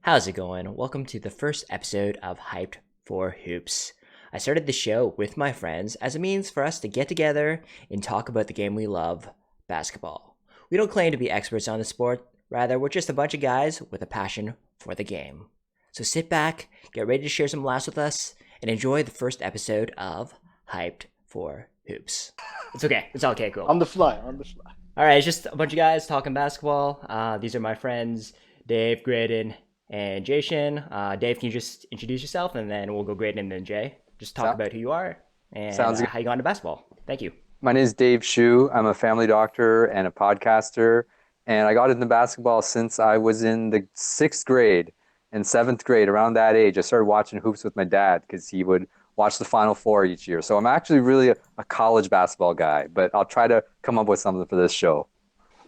How's it going? Welcome to the first episode of Hyped for Hoops. I started the show with my friends as a means for us to get together and talk about the game we love, basketball. We don't claim to be experts on the sport, rather, we're just a bunch of guys with a passion for the game. So sit back, get ready to share some laughs with us, and enjoy the first episode of Hyped for Hoops. It's okay, it's okay, cool. On the fly. All right, it's just a bunch of guys talking basketball. These are my friends, Dave, Graydon, and Jason. Dave, can you just introduce yourself, and then we'll go Graydon and then Jay. Just talk So, about who you are and sounds good. how you got into basketball. Thank you. My name is Dave Shu. I'm a family doctor and a podcaster, and I got into basketball since I was in the sixth grade and seventh grade. Around that age, I started watching hoops with my dad because he would watch the Final Four each year. So I'm actually really a college basketball guy, but I'll try to come up with something for this show.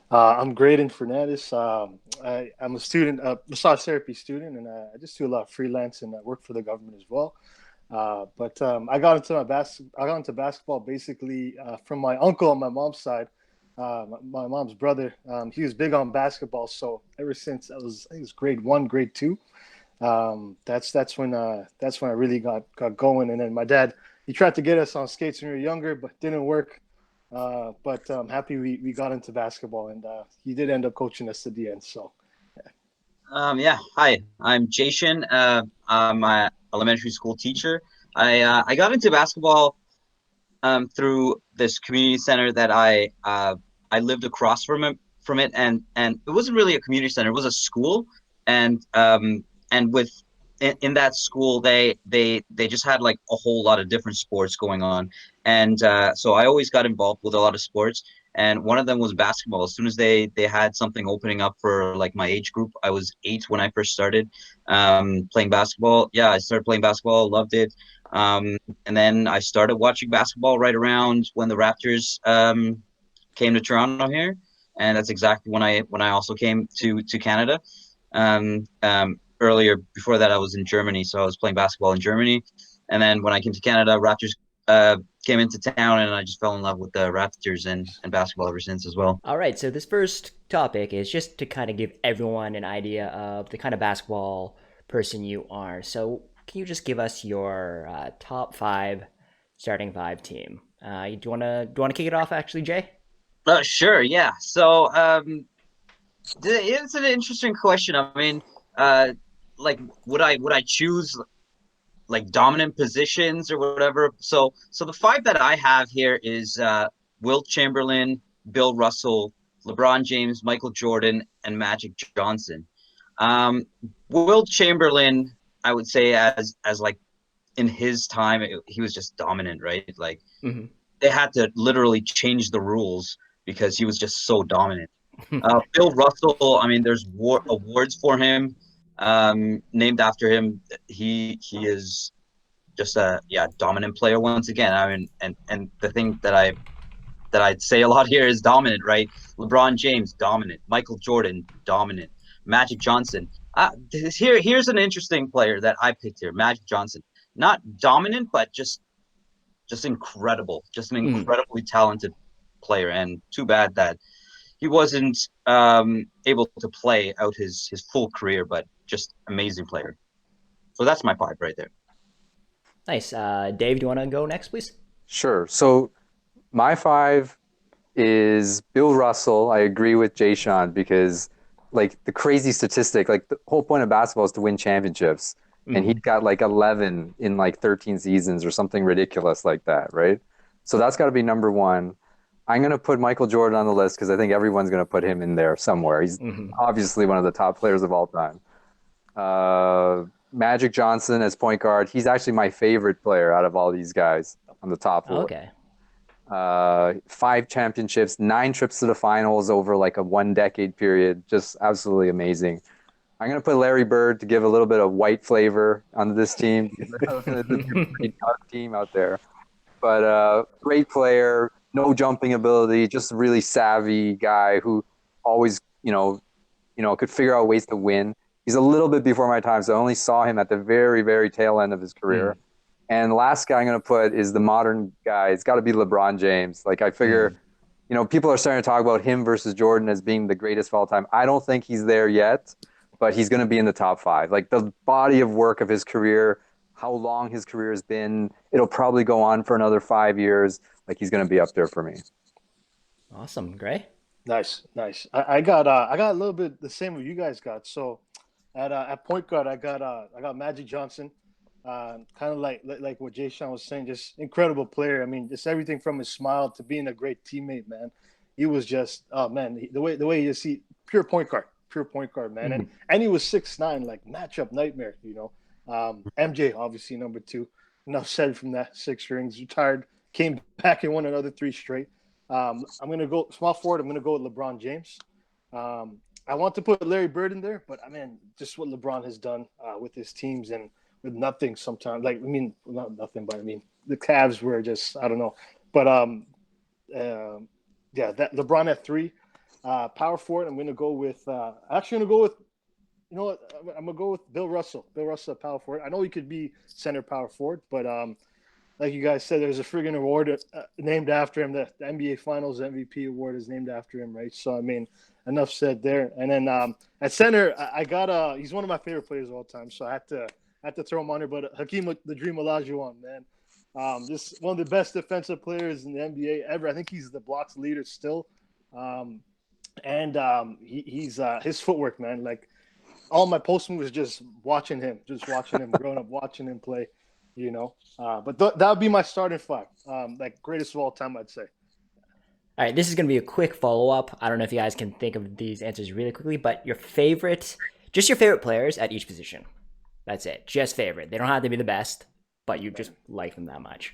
I'm Graydon Fernandez. I'm a student, a massage therapy student, and I just do a lot of freelance and I work for the government as well. But I got into I got into basketball basically from my uncle on my mom's side. My mom's brother, he was big on basketball. So ever since I think it was grade one, grade two, that's when I really got going. And then my dad, he tried to get us on skates when we were younger, but didn't work. But I'm happy we got into basketball, and he did end up coaching us at the end. So Yeah, hi, I'm Jason. I'm an elementary school teacher. I got into basketball through this community center that I lived across from it, and it wasn't really a community center. It was a school, and with in that school they just had like a whole lot of different sports going on, and so I always got involved with a lot of sports, and one of them was basketball. As soon as they had something opening up for like my age group, I was 8 when I first started playing basketball. Yeah, I started playing basketball, loved it. And then I started watching basketball right around when the Raptors came to Toronto here, and that's exactly when I also came to Canada. Earlier before that, I was in Germany, so I was playing basketball in Germany, and then when I came to Canada, Raptors came into town, and I just fell in love with the Raptors and basketball ever since as well. All right, so this first topic is just to kind of give everyone an idea of the kind of basketball person you are. So, can you just give us your top five starting five team? Do you want to kick it off, actually, Jay? Sure, yeah. So it's an interesting question. I mean, uh, like would I choose like dominant positions or whatever? So the five that I have here is Wilt Chamberlain, Bill Russell, LeBron James, Michael Jordan, and Magic Johnson. Um, Wilt Chamberlain, I would say as like in his time, he was just dominant, right? Like Mm-hmm. they had to literally change the rules because he was just so dominant. Bill Russell, I mean, there's awards for him named after him. He is just a dominant player once again. I mean, and the thing that I'd say a lot here is dominant, right? LeBron James dominant, Michael Jordan dominant, Magic Johnson. Here's an interesting player that I picked here, Magic Johnson. Not dominant, but just incredible, just an Mm. incredibly talented player. And too bad that he wasn't able to play out his full career, but just amazing player. So that's my five right there. Nice. Dave, do you want to go next, please? Sure. So my five is Bill Russell. I agree with Jay Sean because like the crazy statistic, like the whole point of basketball is to win championships. And he Mm-hmm. got like 11 in like 13 seasons or something ridiculous like that, right? So that's got to be number one. I'm going to put Michael Jordan on the list because I think everyone's going to put him in there somewhere. He's Mm-hmm. obviously one of the top players of all time. Magic Johnson as point guard. He's actually my favorite player out of all these guys on the top list. Okay. Five championships, nine trips to the finals over like a 1 decade period. Just absolutely amazing. I'm going to put Larry Bird to give a little bit of white flavor on this team. It's a pretty dark team out there. But great player, no jumping ability, just a really savvy guy who always, could figure out ways to win. He's a little bit before my time, so I only saw him at the very, very tail end of his Mm-hmm. career. And the last guy I'm going to put is the modern guy. It's got to be LeBron James. Like I figure, people are starting to talk about him versus Jordan as being the greatest of all time. I don't think he's there yet, but he's going to be in the top 5. Like the body of work of his career, how long his career has been, it'll probably go on for another 5 years. Like he's going to be up there for me. Awesome, Gray. Nice. I got a little bit the same what you guys got. So at point guard, I got Magic Johnson. Kind of like what Jay Sean was saying, just incredible player. I mean, just everything from his smile to being a great teammate, man. He was just the way you see pure point guard, man. And he was 6'9", like matchup nightmare, you know. MJ obviously number 2. Enough said from that. 6 rings, retired, came back and won another 3 straight. I'm gonna go small forward. I'm gonna go with LeBron James. I want to put Larry Bird in there, but I mean, just what LeBron has done with his teams and with nothing sometimes. Like, I mean, not nothing, but I mean, the Cavs were just, I don't know. But yeah, that LeBron at 3, power forward. I'm going to go with. Actually, going to go with. You know what? I'm going to go with Bill Russell. Bill Russell at power forward. I know he could be center power forward, but like you guys said, there's a friggin' award named after him. The NBA Finals MVP award is named after him, right? So I mean, enough said there. And then at center, I got he's one of my favorite players of all time, so I had to throw him on there. But Hakeem the Dream Olajuwon, man, just one of the best defensive players in the NBA ever. I think he's the blocks leader still, and he's his footwork, man. Like all my post moves, just watching him, growing up, watching him play. You know, but that would be my starting 5. Like greatest of all time, I'd say. All right, this is going to be a quick follow-up. I don't know if you guys can think of these answers really quickly, but your favorite players at each position. That's it. Just favorite. They don't have to be the best, but you just like them that much.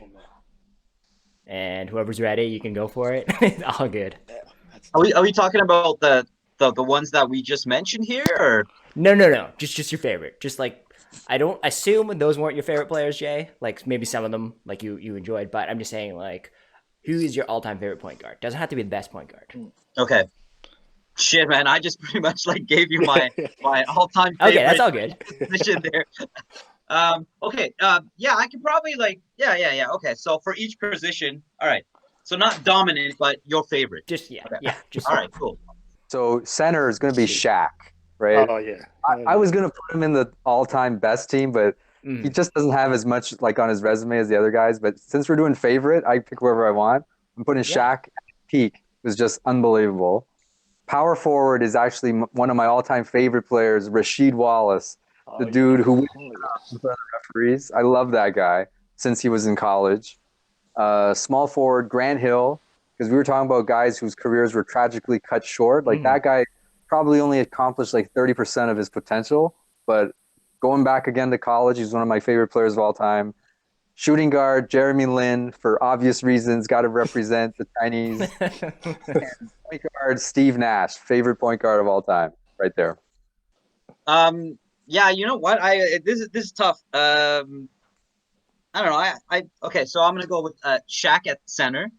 And whoever's ready, you can go for it. All good. Are we talking about the ones that we just mentioned here, or No. Just your favorite. Just like, I don't assume those weren't your favorite players, Jay. Like maybe some of them like you enjoyed, but I'm just saying like, who is your all-time favorite point guard? Doesn't have to be the best point guard. Okay. Shit, man, I just pretty much like gave you my all-time favorite. Okay, that's all good. Position there. Okay. Yeah, I could probably like yeah. Okay, so for each position, all right. So not dominant, but your favorite. Just Okay. Just all right, cool. So center is going to be Shaq, right? Oh yeah. I was going to put him in the all-time best team, but he just doesn't have as much like on his resume as the other guys. But since we're doing favorite, I pick whoever I want. I'm putting Shaq at peak. It was just unbelievable. Power forward is actually one of my all-time favorite players, Rasheed Wallace, the dude who wins in front of the referees. I love that guy since he was in college. Small forward, Grant Hill, because we were talking about guys whose careers were tragically cut short. Like that guy probably only accomplished like 30% of his potential, but going back again to college, he's one of my favorite players of all time. Shooting guard, Jeremy Lin, for obvious reasons, got to represent the Chinese. And point guard, Steve Nash, favorite point guard of all time, right there. Yeah, you know what? This is tough. I don't know. Okay, so I'm gonna go with Shaq at center.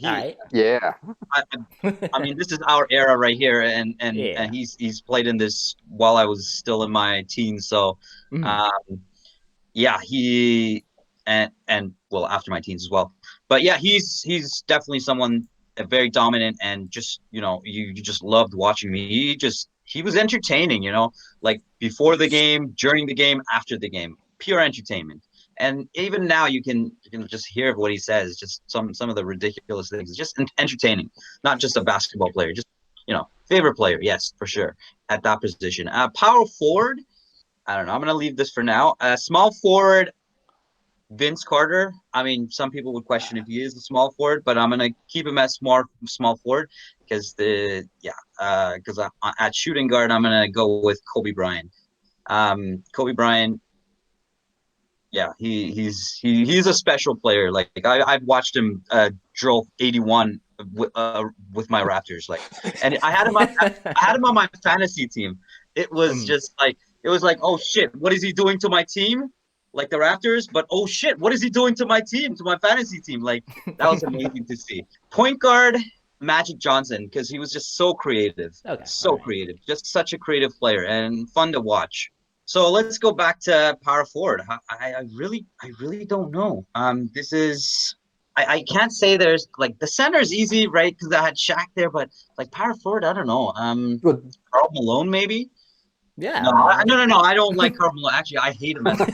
all right. Yeah. I mean, this is our era right here, and he's played in this while I was still in my teens. So, yeah, he and well after my teens as well. But yeah, he's definitely someone very dominant, and just you just loved watching me. He was entertaining, like before the game, during the game, after the game, pure entertainment. And even now, you can just hear what he says. Just some of the ridiculous things. It's just entertaining. Not just a basketball player. Just favorite player. Yes, for sure. At that position. Power forward. I don't know. I'm gonna leave this for now. Small forward. Vince Carter. I mean, some people would question if he is a small forward, but I'm gonna keep him as small forward because at shooting guard, I'm gonna go with Kobe Bryant. Kobe Bryant. Yeah, he's a special player. Like I've watched him drill 81 with my Raptors. Like, and I had him on my fantasy team. It was just like oh shit, what is he doing to my team? Like the Raptors, but oh shit, what is he doing to my team, to my fantasy team? Like that was amazing to see. Point guard, Magic Johnson, because he was just so creative, creative, just such a creative player and fun to watch. So let's go back to power forward. I really don't know. This is I can't say there's like the center is easy, right? Because I had Shaq there, but like power forward, I don't know. Karl Malone maybe. Yeah. No. I don't like Carmelo. Actually, I hate him as a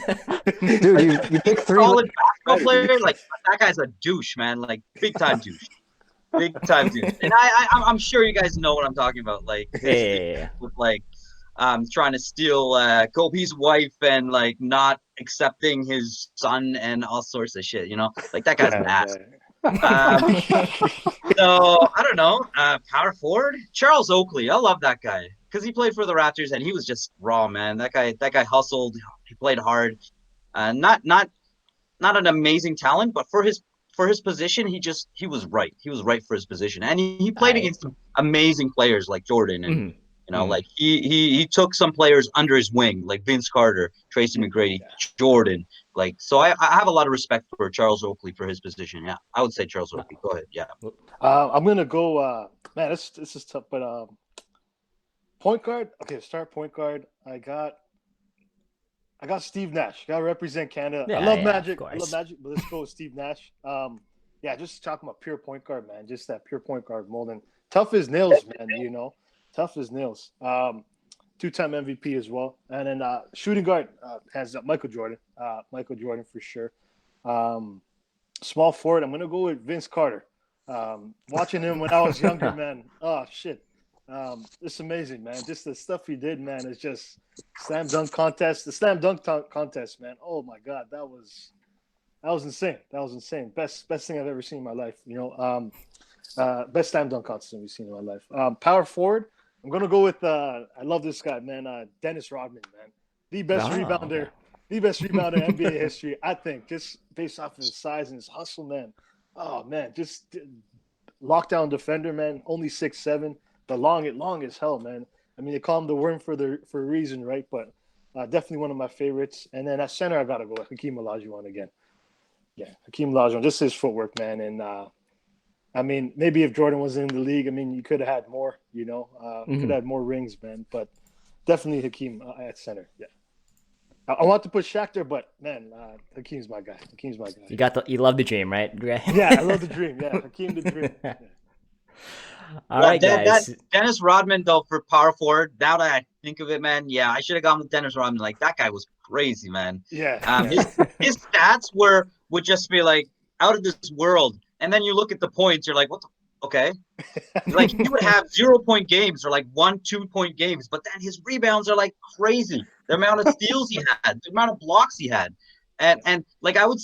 Dude, you pick three. solid basketball Right, player. dude. Like that guy's a douche, man. Like big time douche. Big time douche. And I'm sure you guys know what I'm talking about. Like his thing Yeah. with like trying to steal Kobe's wife and like not accepting his son and all sorts of shit. You know, like that guy's an ass. So I don't know. Power forward, Charles Oakley. I love that guy because he played for the Raptors and he was just raw, man. That guy hustled. He played hard. Not an amazing talent, but for his position, he was right. He was right for his position, and he played against some amazing players like Jordan, and like he took some players under his wing, like Vince Carter, Tracy McGrady, Jordan. Like so, I have a lot of respect for Charles Oakley for his position. Yeah, I would say Charles Oakley. Go ahead. Yeah. I'm gonna go. Man, this is tough, but point guard. Okay, start point guard. I got Steve Nash. Got to represent Canada. Yeah, I love yeah, Magic. of I love course. Magic, but let's go with Steve Nash. Yeah, just talking about pure point guard, man. Just that pure point guard mold and tough as nails, man. You know, tough as nails. Two-time MVP as well. And then shooting guard has Michael Jordan. Michael Jordan for sure. Small forward, I'm gonna go with Vince Carter. Watching him when I was younger, man. Oh shit. It's amazing, man. Just the stuff he did, man, is just slam dunk contest. The slam dunk contest, man. Oh my god, that was insane. That was insane. Best thing I've ever seen in my life. You know, best slam dunk contest I've seen in my life. Power forward, I'm gonna go with I love this guy, man. Dennis Rodman, man. The best rebounder, okay. the best rebounder in NBA history, I think, just based off of his size and his hustle, man. Oh man, just lockdown defender, man. Only 6'7", but long as hell, man. I mean, they call him the worm for a reason, right? But definitely one of my favorites. And then at center, I gotta go with Hakeem Olajuwon again. Yeah, Hakeem Olajuwon, just his footwork, man. And I mean, maybe if Jordan was in the league, I mean, you could have had more, you know, could have had more rings, man. But definitely Hakeem at center. Yeah, I want to put Shaq there, but man, Hakeem's my guy. Hakeem's my guy. You love the dream, right? Yeah, I love the dream. Yeah, Hakeem the dream. Yeah. All right, guys. Dennis Rodman, though, for power forward, now that I think of it, man, yeah, I should have gone with Dennis Rodman. Like, that guy was crazy, man. Yeah. His stats would just be, like, out of this world. And then you look at the points, you're like, what the okay. Like, he would have 0-point games or, like, 1-2-point games. But then his rebounds are, like, crazy. The amount of steals he had, the amount of blocks he had. And like, I would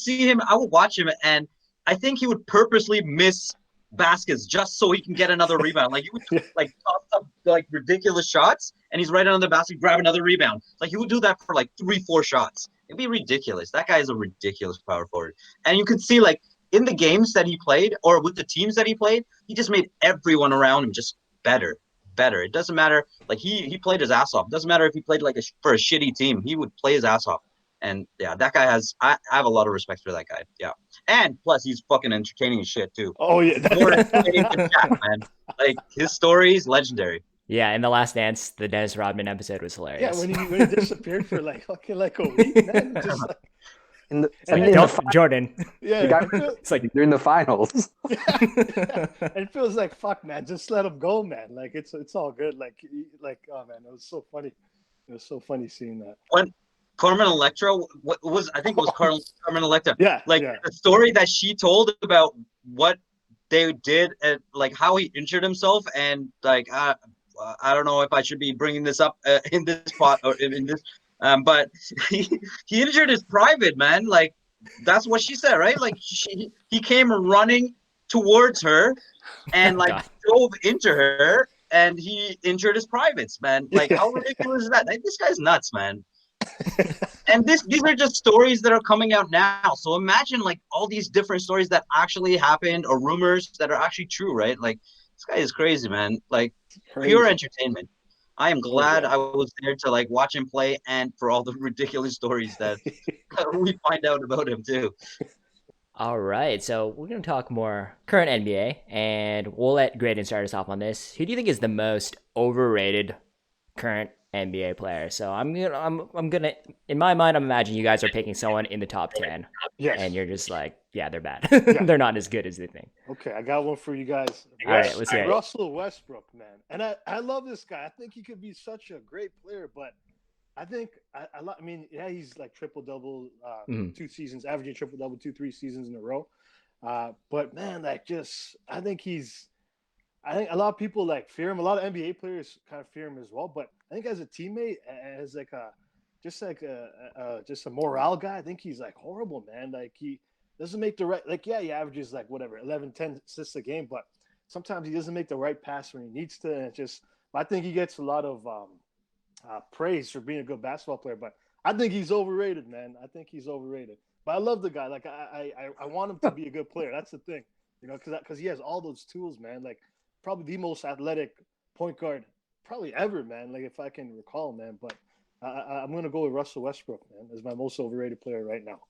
watch him, and I think he would purposely miss baskets just so he can get another rebound. Like he would like toss up like ridiculous shots, and he's right under the basket, grab another rebound. Like he would do that for like 3-4 shots. It'd be ridiculous. That guy is a ridiculous power forward. And you could see like in the games that he played or with the teams that he played, he just made everyone around him just better. It doesn't matter. Like he played his ass off. It doesn't matter if he played like for a shitty team. He would play his ass off. And yeah, that guy I have a lot of respect for that guy. Yeah. And plus he's fucking entertaining as shit too. Oh yeah. More entertaining than Jack, man. Like his story is legendary. Yeah, in The Last Dance, the Dennis Rodman episode was hilarious. Yeah, when he disappeared for like a week, man. Just like, Jordan. Yeah. It's like during the finals. It feels like fuck, man. Just let him go, man. Like it's all good. Like oh man, it was so funny. It was so funny seeing that. When Carmen Electra I think it was Carmen Electra. Yeah. Like the story that she told about what they did and like how he injured himself, and like I don't know if I should be bringing this up in this spot or in this, but he injured his private, man. Like that's what she said, right? Like he came running towards her and like drove into her, and he injured his privates, man. Like how ridiculous is that? Like, this guy's nuts, man. And these are just stories that are coming out now. So imagine like all these different stories that actually happened or rumors that are actually true, right? Like this guy is crazy, man. Like pure entertainment. I am glad I was there to like watch him play and for all the ridiculous stories that we find out about him too. All right, so we're going to talk more current NBA, and we'll let Graydon start us off on this. Who do you think is the most overrated current NBA player? So I'm gonna in my mind, I'm imagining you guys are picking someone in the top 10. Yes. And you're just like, yeah, they're bad. They're not as good as they think. Okay, I got one for you guys. All right, let's hear it. Russell Westbrook, man. And I love this guy. I think he could be such a great player, but I think I mean, yeah, he's like triple double, Mhm. 2 seasons, averaging triple double 2, 3 seasons in a row. But man, like just I think a lot of people like fear him. A lot of NBA players kind of fear him as well. But I think as a teammate, as like a just a morale guy, I think he's like horrible, man. Like he doesn't make the right, like, yeah, he averages like whatever 11, 10 assists a game, but sometimes he doesn't make the right pass when he needs to. And it just, I think he gets a lot of praise for being a good basketball player, but I think he's overrated, man. I think he's overrated. But I love the guy. Like I want him to be a good player. That's the thing, because he has all those tools, man. Like probably the most athletic point guard probably ever, man. Like if I can recall, man. But I'm gonna go with Russell Westbrook, man, as my most overrated player right now.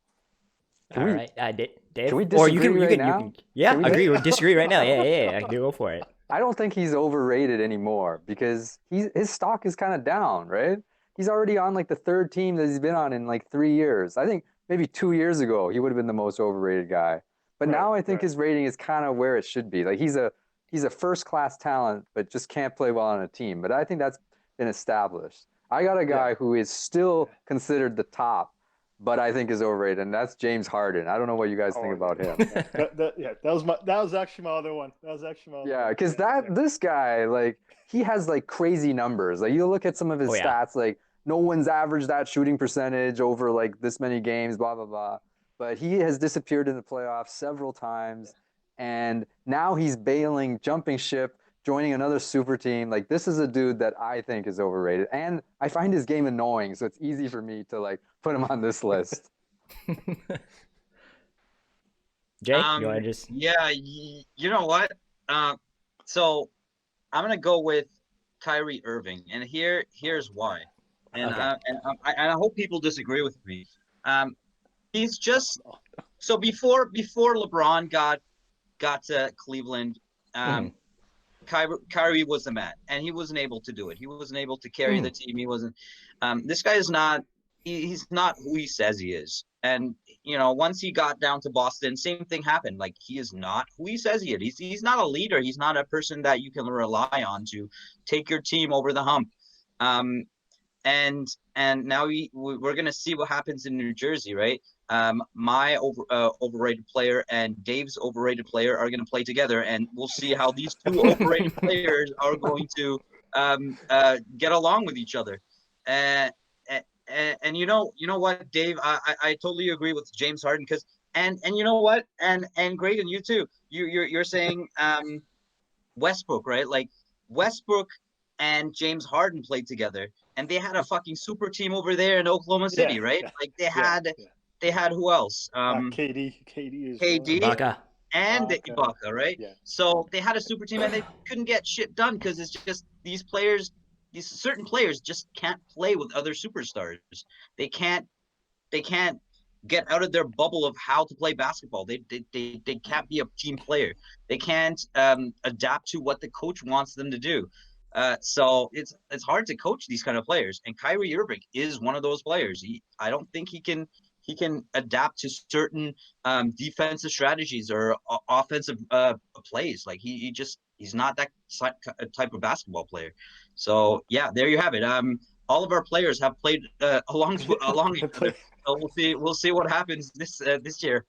Can All we- right, Dave. can we Or you disagree right you now? can, yeah, Can we agree or disagree right now. Yeah. Go for it. I don't think he's overrated anymore because his stock is kind of down, right? He's already on like the third team that he's been on in like 3 years. I think maybe 2 years ago he would have been the most overrated guy. But now I think his rating is kind of where it should be. Like he's a first class talent, but just can't play well on a team. But I think that's been established. I got a guy who is still considered the top, but I think is overrated, and that's James Harden. I don't know what you guys think about him. That was actually my other one. That was actually my other Yeah, one. because this guy, like, he has like crazy numbers. Like you look at some of his Oh, yeah. stats, like no one's averaged that shooting percentage over like this many games, blah blah blah. But he has disappeared in the playoffs several times, and now he's bailing, jumping ship, joining another super team. Like this is a dude that I think is overrated, and I find his game annoying, so it's easy for me to like put him on this list. Jay, you want to just? Yeah, you know what? So I'm gonna go with Kyrie Irving, and here's why. And Okay. I hope people disagree with me. He's just so before LeBron got to Cleveland, Mhm. Kyrie was the man, and he wasn't able to do it. He wasn't able to carry the team. He wasn't. This guy is not. He's not who he says he is. And once he got down to Boston, same thing happened. Like he is not who he says he is. He's not a leader. He's not a person that you can rely on to take your team over the hump. And now we're gonna see what happens in New Jersey, right? My overrated player and Dave's overrated player are going to play together, and we'll see how these two overrated players are going to get along with each other. And you know what, Dave, I totally agree with James Harden because and you know what, and Graydon, you too. You're saying Westbrook, right? Like Westbrook and James Harden played together, and they had a fucking super team over there in Oklahoma City, right? Like they had who else? KD is KD Ibaka. and Ibaka, right? Yeah. So they had a super team and they couldn't get shit done because it's just these certain players just can't play with other superstars. They can't get out of their bubble of how to play basketball. They can't be a team player. They can't adapt to what the coach wants them to do. So it's hard to coach these kind of players. And Kyrie Irving is one of those players. I don't think he can adapt to certain defensive strategies or offensive plays. Like he's not that type of basketball player. So yeah, there you have it. All of our players have played along each other. So we'll see what happens this year.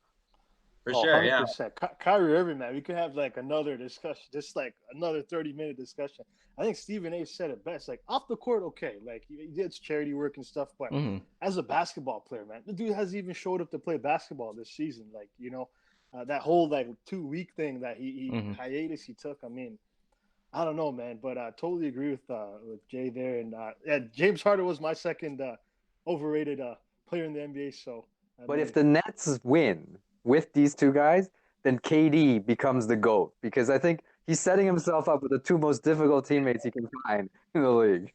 For sure, 100%. Yeah. Kyrie Irving, man, we could have like another discussion, just like another 30-minute discussion. I think Stephen A said it best. Like off the court, okay, like he did charity work and stuff, but as a basketball player, man, the dude hasn't even showed up to play basketball this season. Like that whole like 2-week thing that he hiatus he took. I mean, I don't know, man, but I totally agree with Jay there. And James Harden was my second overrated player in the NBA. So, but if the Nets win with these two guys, then KD becomes the GOAT because I think he's setting himself up with the two most difficult teammates he can find in the league.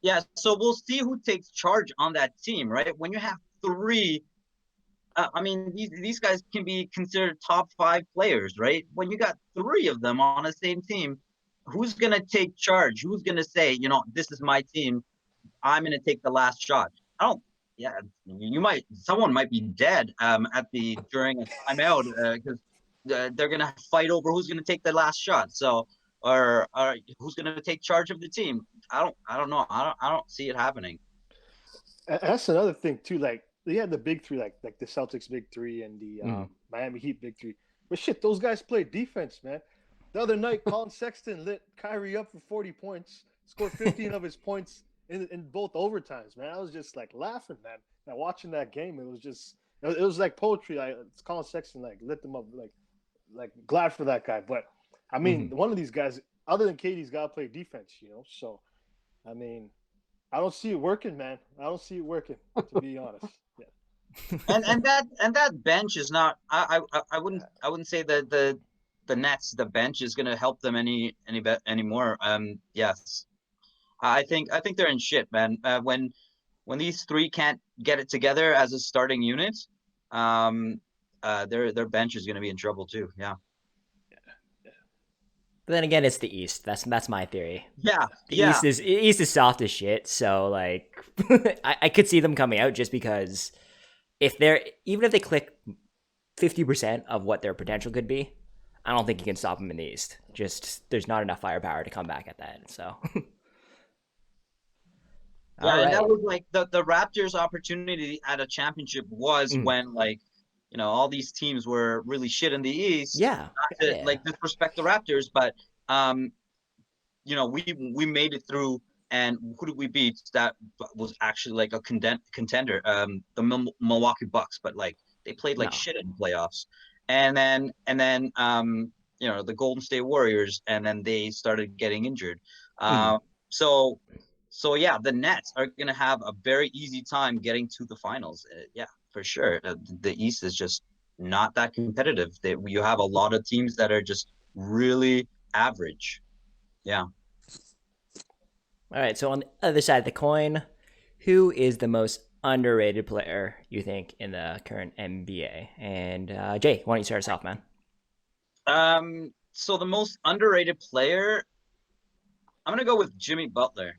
Yeah, so we'll see who takes charge on that team, right? When you have three, I mean, these guys can be considered top 5 players, right? When you got 3 of them on the same team, who's going to take charge? Who's going to say, this is my team, I'm going to take the last shot? Yeah, someone might be dead during a timeout because they're gonna fight over who's gonna take the last shot. So, or who's gonna take charge of the team? I don't know. I don't see it happening. That's another thing too. Like they had the big three, like the Celtics big three and the Mhm. Miami Heat big three. But shit, those guys play defense, man. The other night, Colin Sexton lit Kyrie up for 40 points, scored 15 of his points in both overtimes, man. I was just like laughing, man. Now watching that game, it was like poetry. It's Colin Sexton like lit them up, like glad for that guy. But I mean, Mhm. one of these guys, other than Katie's got to play defense, So I mean, I don't see it working, man. I don't see it working, to be honest. Yeah. And that bench is not. I wouldn't say that the Nets, the bench is going to help them anymore. Yes, I think they're in shit, man. When these three can't get it together as a starting unit, um, their bench is going to be in trouble too. Yeah, But then again, it's the East. That's my theory. yeah, The yeah. East is soft as shit. So like, I could see them coming out just because if they're even if they click 50% of what their potential could be, I don't think you can stop them in the East. Just there's not enough firepower to come back at that. So, all Yeah, and that right. was like the Raptors' opportunity at a championship was Mm. when like all these teams were really shit in the East. Yeah, Not to yeah. like disrespect the Raptors, but um, we made it through, and who did we beat? That was actually like a contender, the Milwaukee Bucks, but like they played like No. shit in the playoffs, and then the Golden State Warriors, and then they started getting injured. Mm. So so yeah, the Nets are gonna have a very easy time getting to the finals. Yeah, for sure. The East is just not that competitive. You have a lot of teams that are just really average. Yeah. All right. So on the other side of the coin, who is the most underrated player you think in the current NBA? And Jay, why don't you start us off, man? So the most underrated player, I'm gonna go with Jimmy Butler.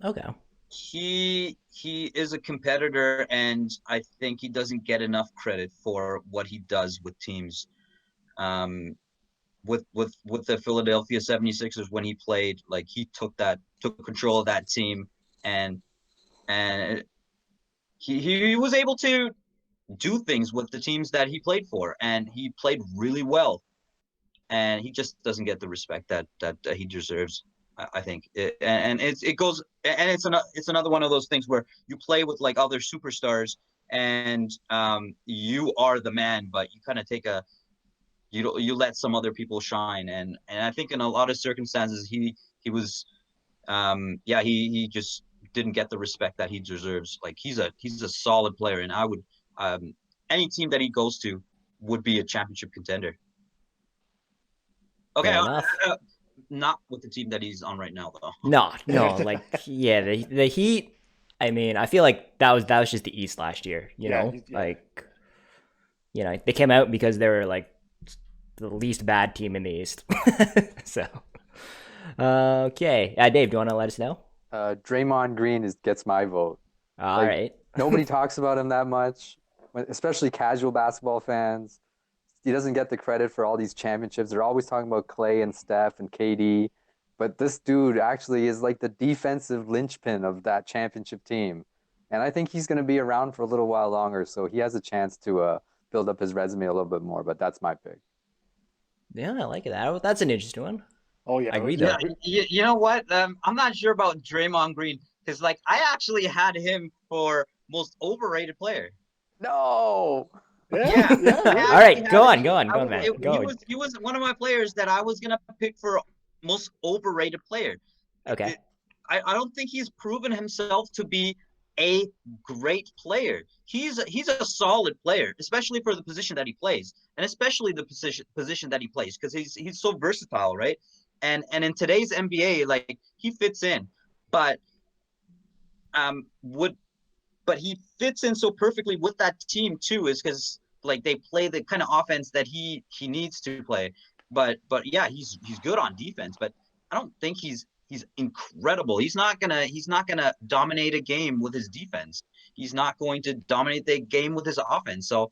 Okay. He is a competitor, and I think he doesn't get enough credit for what he does with teams. Um, with the Philadelphia 76ers when he played, like he took control of that team, and and he was able to do things with the teams that he played for, and he played really well. And he just doesn't get the respect that he deserves. I think, and it goes, and it's another one of those things where you play with like other superstars, and you are the man, but you kind of take a you let some other people shine, and I think in a lot of circumstances he was yeah, he just didn't get the respect that he deserves. Like he's a solid player, and I would um any team that he goes to would be a championship contender. Okay, Fair enough. not with the team that he's on right now, though. No, no, like yeah, the Heat. I mean, I feel like that was just the East last year. yeah, yeah. Like they came out because they were like the least bad team in the East. So, okay, Dave, do you want to let us know? Draymond Green gets my vote. All Like right. nobody talks about him that much, especially casual basketball fans. He doesn't get the credit for all these championships. They're always talking about Clay and Steph and KD, but this dude actually is like the defensive linchpin of that championship team. And I think he's going to be around for a little while longer, so he has a chance to build up his resume a little bit more. But that's my pick. Yeah, I like it. That's an interesting one. Oh I yeah, agree, Yeah, though. you know what? I'm not sure about Draymond Green because, like, I actually had him for most overrated player. No. yeah, Yeah, yeah, I yeah. All actually right, had go him. on, go on, I go on, was, man, it, he go. was he was one of my players that I was gonna pick for most overrated player. Okay. I don't think he's proven himself to be a great player. He's a solid player, especially for the position that he plays, and especially the position that he plays because he's so versatile, right? And in today's NBA, like he fits in, but would but he fits in so perfectly with that team too, is because like they play the kind of offense that he needs to play. But yeah, he's good on defense, but I don't think he's incredible. He's not gonna dominate a game with his defense. He's not going to dominate the game with his offense. So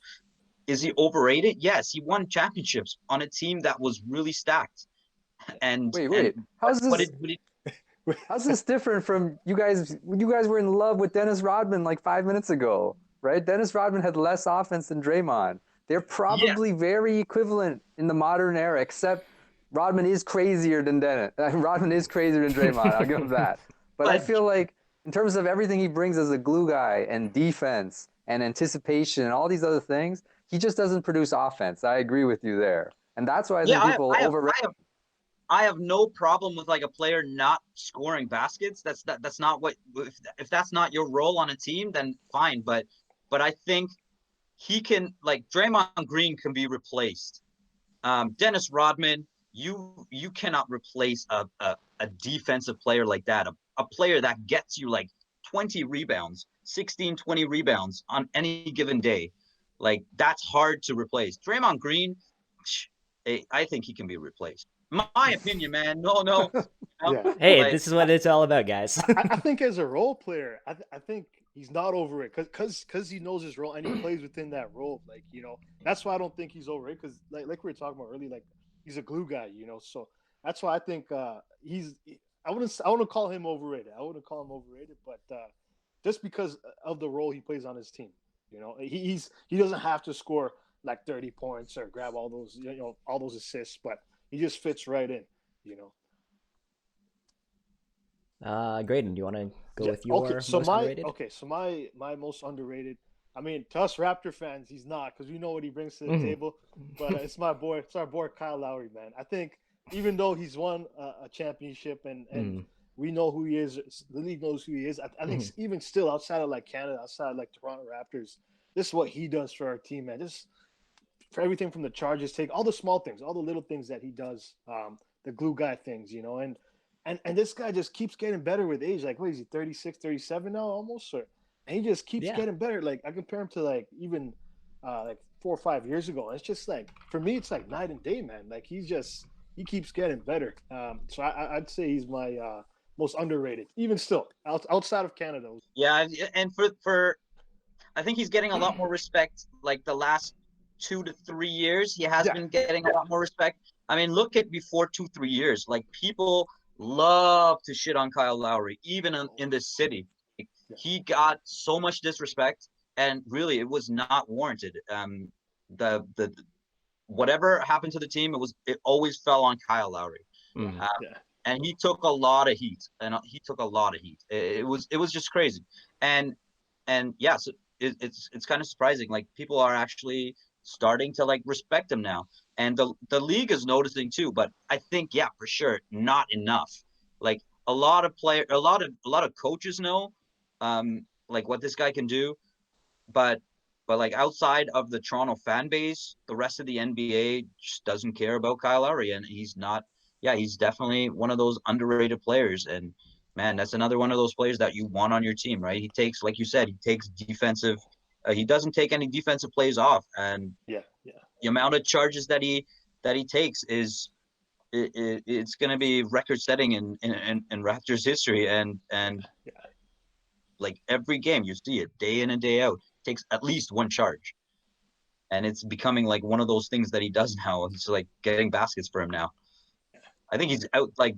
is he overrated? Yes, he won championships on a team that was really stacked. And Wait, and wait. How's what this? did How's this different from you guys? You guys were in love with Dennis Rodman like 5 minutes ago, right? Dennis Rodman had less offense than Draymond. They're Yeah, probably very equivalent in the modern era, except Rodman is crazier than Dennis. Rodman is crazier than Draymond. I'll give him that. But I but feel like in terms of everything he brings as a glue guy and defense and anticipation and all these other things, he just doesn't produce offense. I agree with you there, and that's why I yeah, think people overrate. I have no problem with like a player not scoring baskets. That's not what if that's not your role on a team, then fine. But I think he can like Draymond Green can be replaced. Dennis Rodman, you cannot replace a defensive player like that. A player that gets you like 20 rebounds, 16, 20 rebounds on any given day. Like that's hard to replace. Draymond Green, I think he can be replaced. My opinion, man. No. Yeah. Hey, Like, this is what it's all about, guys. I think as a role player, I think he's not over it because he knows his role and he plays within that role. Like that's why I don't think he's over it because like we were talking about earlier, like he's a glue guy. So that's why I think he's. I wouldn't call him overrated. I wouldn't call him overrated, but just because of the role he plays on his team, he doesn't have to score like 30 points or grab all those all those assists, but he just fits right in. You know. Graydon, do you want to go Yeah, with your okay, so most my underrated? okay, so my most underrated. I mean, to us Raptor fans, he's not because we know what he brings to the Mhm. table. But it's our boy Kyle Lowry, man. I think even though he's won a championship and Mm. we know who he is, the league knows who he is. I think even still outside of like Canada, outside of like Toronto Raptors, this is what he does for our team, man. Just for everything from the charges, take all the small things, all the little things that he does, the glue guy things, and this guy just keeps getting better with age. Like, what is he, 36, 37 now almost? And he just keeps Yeah. getting better. Like, I compare him to like even like 4 or 5 years ago. And it's just like, for me, it's like night and day, man. Like, he keeps getting better. So I'd say he's my most underrated, even still, outside of Canada. yeah, and for I think he's getting a lot more respect. Like the last 2 to 3 years, he has Yeah. been getting a lot more respect. I mean, look at before 2, 3 years. Like people love to shit on Kyle Lowry, even in this city. Yeah. He got so much disrespect, and really, it was not warranted. The whatever happened to the team, it always fell on Kyle Lowry. Mm. Yeah. And he took a lot of heat, It was just crazy, and yeah, so it's kind of surprising. Like people are actually starting to like respect him now, and the league is noticing too. But I think yeah, for sure, not enough. Like a lot of coaches know, like what this guy can do, but like outside of the Toronto fan base, the rest of the NBA just doesn't care about Kyle Lowry, and he's not. Yeah, he's definitely one of those underrated players, and man, that's another one of those players that you want on your team, right? He takes, like you said, he takes defensive. He doesn't take any defensive plays off, and Yeah. the amount of charges that he takes it's going to be record-setting in Raptors history, and Yeah. like every game you see it day in and day out takes at least one charge, and it's becoming like one of those things that he does now. It's like getting baskets for him now. I think he's out like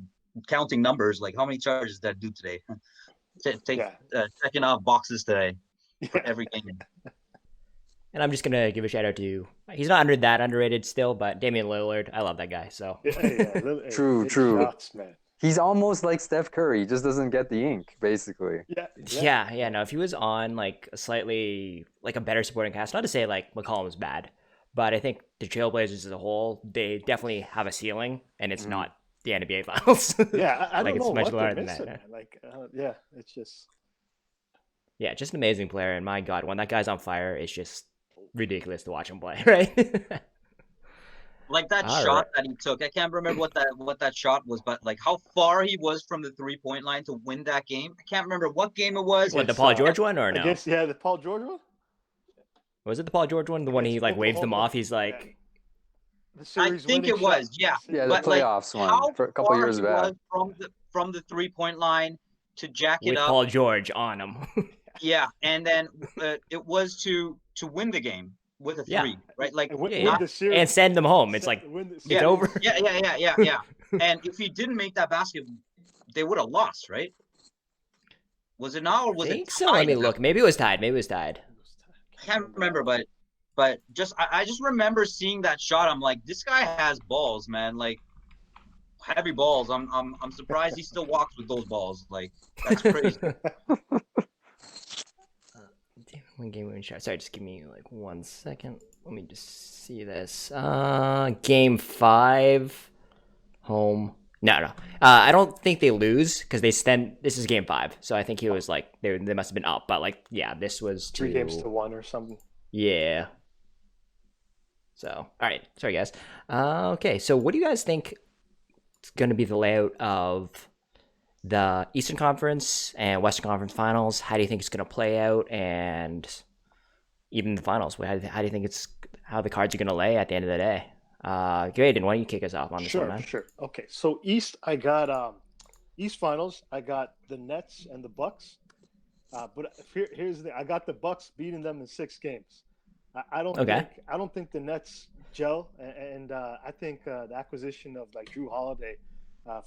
counting numbers, like how many charges did that do today? Checking off boxes today for every game. And I'm just gonna give a shout out to. He's not underrated still, but Damian Lillard. I love that guy. So True. Shots, man. He's almost like Steph Curry. He just doesn't get the ink, basically. yeah. No, if he was on like a slightly like a better supporting cast, not to say like McCollum is bad, but I think the Trailblazers as a whole, they definitely have a ceiling, and it's not the NBA Finals. Yeah, I like don't it's know much what lower they're than missing, that. man. Like, it's just. Yeah, just an amazing player, and my God, when that guy's on fire, it's just ridiculous to watch him play, right? Like that All shot right. that he took, I can't remember what that shot was, but like how far he was from the 3-point line to win that game. I can't remember what game it was. What, the Paul George one or no? The Paul George one. Was it the Paul George one? The one he like waves them off. He's like, I think it was, yeah. Yeah, the But, like, playoffs how one for a couple far years he back. was from the 3-point line to jack it with up. Paul George on him. Yeah, and then it was to win the game with a Yeah. three, right? Like And win Yeah. the series. And send them home. It's like Win the it's series. over. Yeah. And if he didn't make that basket, they would have lost, right? Was it not, or I was it think so. Let tied me at that look. Maybe it was tied. Maybe it was tied. I can't remember, but just I just remember seeing that shot. I'm like, this guy has balls, man. Like heavy balls. I'm surprised he still walks with those balls. Like that's crazy. One game winning shot. Sorry, just give me like 1 second. Let me just see this. Game 5, home. No. I don't think they lose because they stand. This is game 5, so I think he was like they must have been up, but like yeah, this was 3 games to 1 or something. Yeah. So all right, sorry guys. Okay, so what do you guys think is going to be the layout of the Eastern Conference and Western Conference Finals? How do you think it's going to play out, and even the finals? How do you think how the cards are going to lay at the end of the day? Graydon, why don't you kick us off on this one, man? Sure. Okay, so East, I got East Finals. I got the Nets and the Bucks. But here's the I got the Bucks beating them in 6 games. I don't think the Nets gel, and I think the acquisition of like Drew Holiday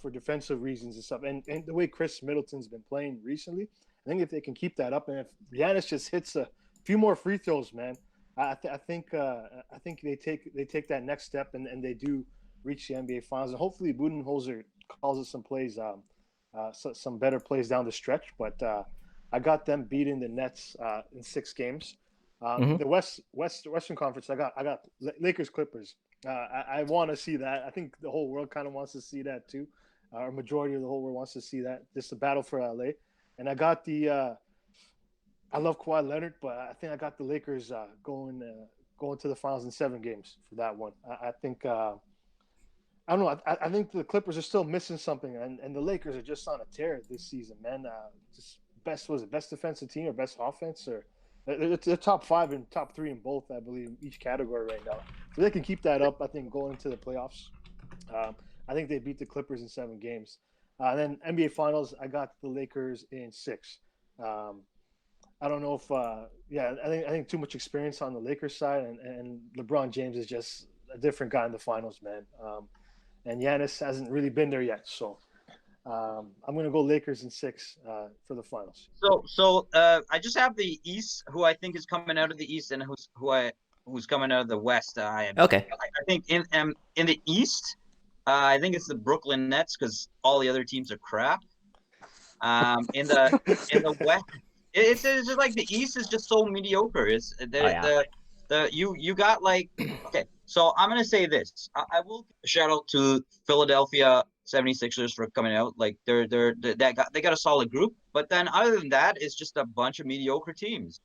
for defensive reasons and stuff, and the way Chris Middleton's been playing recently, I think if they can keep that up, and if Giannis just hits a few more free throws, man, I think they take that next step and they do reach the NBA Finals, and hopefully Budenholzer calls us some plays, some better plays down the stretch, but. I got them beating the Nets in 6 games. The Western Conference, I got Lakers Clippers. I want to see that. I think the whole world kind of wants to see that too. Or majority of the whole world wants to see that. Just a battle for LA. And I got I love Kawhi Leonard, but I think I got the Lakers going to the finals in 7 games for that one. I think I don't know. I think the Clippers are still missing something, and the Lakers are just on a tear this season, man. Just best defensive team or best offense, or they're top 5 and top 3 in both, I believe, each category right now. So they can keep that up. I think going into the playoffs, I think they beat the Clippers in 7 games. And then NBA Finals, I got the Lakers in 6. I don't know if I think too much experience on the Lakers side, and LeBron James is just a different guy in the finals, man. And Giannis hasn't really been there yet, so. I'm going to go Lakers in 6 for the finals. So I just have the East, who I think is coming out of the East, and who's coming out of the West. Okay. I think in the East, I think it's the Brooklyn Nets because all the other teams are crap. In the West, it's just like the East is just so mediocre. It's you got like okay. So I'm gonna say this. I will give a shout out to Philadelphia 76ers for coming out. Like they got a solid group, but then other than that, it's just a bunch of mediocre teams.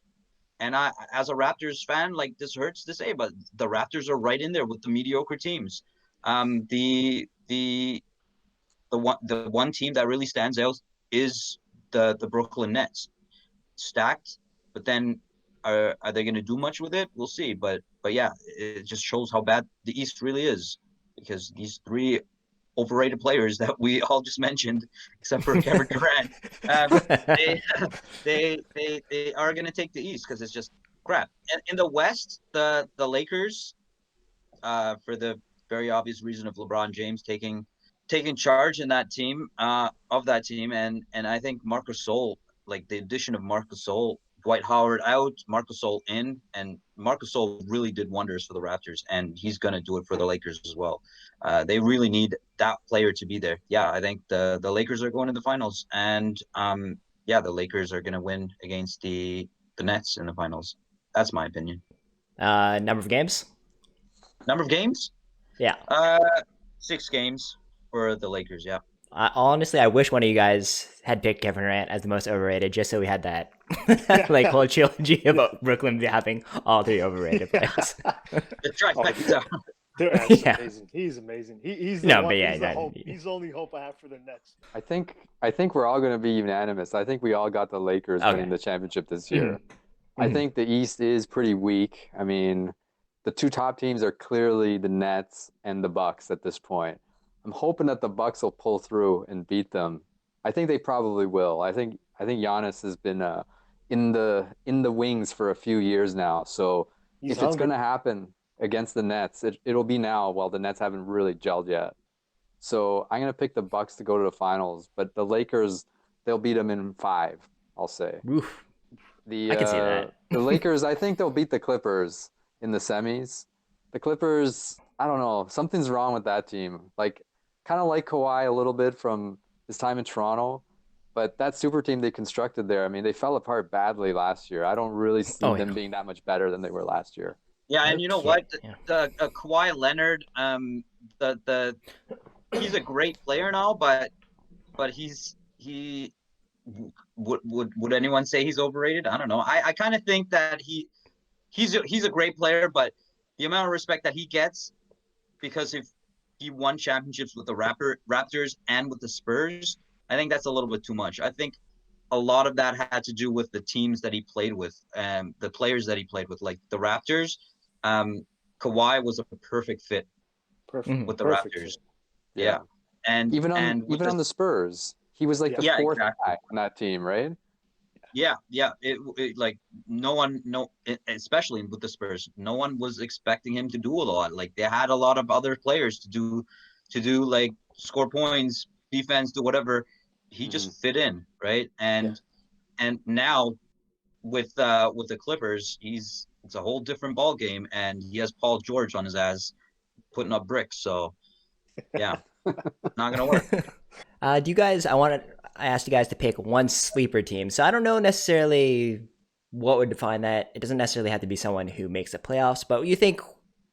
And I, as a Raptors fan, like this hurts to say, but the Raptors are right in there with the mediocre teams. The one team that really stands out is the Brooklyn Nets. Stacked, but then are they going to do much with it? We'll see. But yeah, it just shows how bad the East really is because these 3 overrated players that we all just mentioned, except for Kevin Durant, they are going to take the East because it's just crap. And in the West, the Lakers, for the very obvious reason of LeBron James taking charge in that team, and I think Marc Gasol, like the addition of Marc Gasol, Dwight Howard out, Marc Gasol in, and Marc Gasol really did wonders for the Raptors, and he's going to do it for the Lakers as well. They really need that player to be there. Yeah, I think the Lakers are going to the finals, and the Lakers are going to win against the Nets in the finals. That's my opinion. Number of games? Yeah. 6 games for the Lakers, yeah. Honestly, I wish one of you guys had picked Kevin Durant as the most overrated, just so we had that whole trilogy about Brooklyn having all 3 overrated players. The trifecta. Durant's amazing. He's amazing. He's the one, he's the only hope I have for the Nets. I think we're all going to be unanimous. I think we all got the Lakers winning the championship this year. I think the East is pretty weak. I mean, the 2 top teams are clearly the Nets and the Bucks at this point. I'm hoping that the Bucks will pull through and beat them. I think they probably will. I think Giannis has been in the wings for a few years now. So if it's going to happen against the Nets, it'll be now while the Nets haven't really gelled yet. So I'm gonna pick the Bucks to go to the finals, but the Lakers, they'll beat them in 5. I'll say. Oof. The I can see uh, that. the Lakers, I think they'll beat the Clippers in the semis. The Clippers, I don't know, something's wrong with that team. Like, kind of like Kawhi a little bit from his time in Toronto, but that super team they constructed there, I mean, they fell apart badly last year. I don't really see Oh yeah. them being that much better than they were last year. Yeah, and you know Okay. what? Yeah. The Kawhi Leonard, the he's a great player now, but he would anyone say he's overrated? I don't know. I kind of think that he's a great player, but the amount of respect that he gets because if he won championships with the Raptors and with the Spurs, I think that's a little bit too much. I think a lot of that had to do with the teams that he played with and the players that he played with, like the Raptors. Um, Kawhi was a perfect fit Perfect, Mhm. with the perfect Raptors. fit. Yeah, Yeah. Even on and with even the on the Spurs, he was like Yeah, the yeah, fourth exactly. guy on that team, right? Yeah. It like no one, no, especially with the Spurs, no one was expecting him to do a lot. Like they had a lot of other players to do like score points, defense, do whatever. He Hmm. just fit in, right? yeah. And now with the Clippers, it's a whole different ball game, and he has Paul George on his ass putting up bricks. So yeah, not gonna work. Do you guys? I asked you guys to pick one sleeper team, so I don't know necessarily what would define that. It doesn't necessarily have to be someone who makes the playoffs, but you think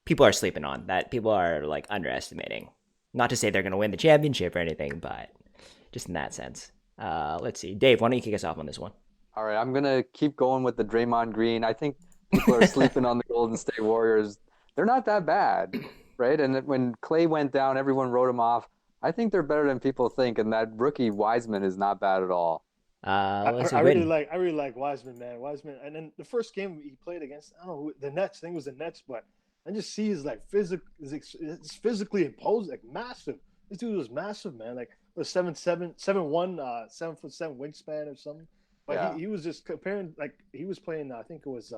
people are sleeping on that people are like underestimating. Not to say they're going to win the championship or anything, but just in that sense. Let's see, Dave. Why don't you kick us off on this one? All right, I'm gonna keep going with the Draymond Green. I think people are sleeping on the Golden State Warriors. They're not that bad, right? And when Clay went down, everyone wrote him off. I think they're better than people think, and that rookie Wiseman is not bad at all. Let's see, I really Braden. like I really like Wiseman, man. Wiseman, and then the first game he played against, I don't know the Nets. I think it was the Nets, but I just see his like it's physically imposed, like massive. This dude was massive, man. Like was 7'1", 7'7" wingspan or something. But Yeah, he was just comparing like he was playing. I think it was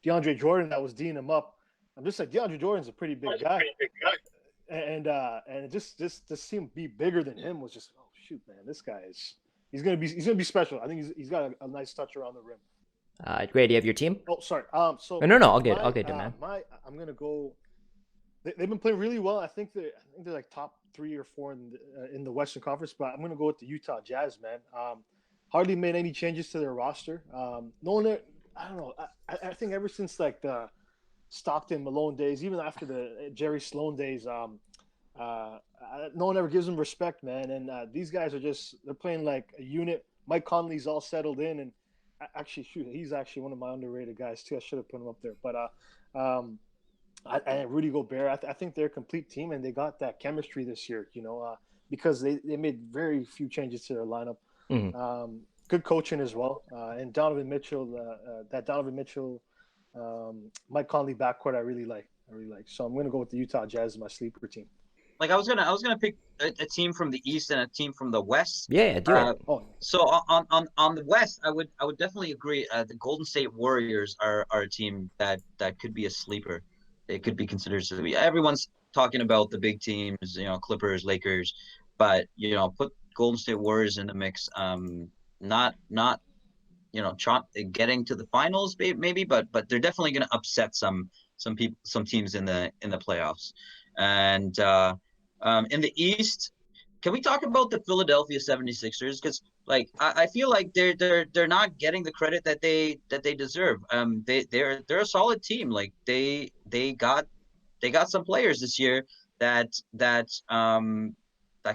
DeAndre Jordan that was D'ing him up. I'm just like DeAndre Jordan's a pretty big guy, and it just to see him be bigger than him was just, oh shoot, man, this guy is he's gonna be special. I think he's got a nice touch around the rim. Great. Do you have your team? Oh, sorry. So Oh, no. I'll my get it, man. I'm gonna go. They've been playing really well. I think they're like top 3 or 4 in the Western Conference. But I'm gonna go with the Utah Jazz, man. Hardly made any changes to their roster. No one, I don't know. I think ever since like the Stockton Malone days, even after the Jerry Sloan days, no one ever gives them respect, man. And these guys are they're playing like a unit. Mike Conley's all settled in, and actually, shoot, he's actually one of my underrated guys too. I should have put him up there, but and Rudy Gobert, I think they're a complete team, and they got that chemistry this year. Because they made very few changes to their lineup. Mhm. Good coaching as well, and Donovan Mitchell, that Donovan Mitchell, Mike Conley backcourt, I really like. So I'm gonna go with the Utah Jazz as my sleeper team. Like I was gonna pick a team from the East and a team from the West. Yeah, do Uh, it. Oh, so on the West, I would definitely agree. The Golden State Warriors are a team that could be a sleeper. They could be considered to be. Everyone's talking about the big teams, Clippers, Lakers, but put Golden State Warriors in the mix. Not getting to the finals maybe, but they're definitely going to upset some teams in the playoffs. And in the East, can we talk about the Philadelphia 76ers? Because like I feel like they're not getting the credit that they deserve. They're a solid team. Like they got some players this year that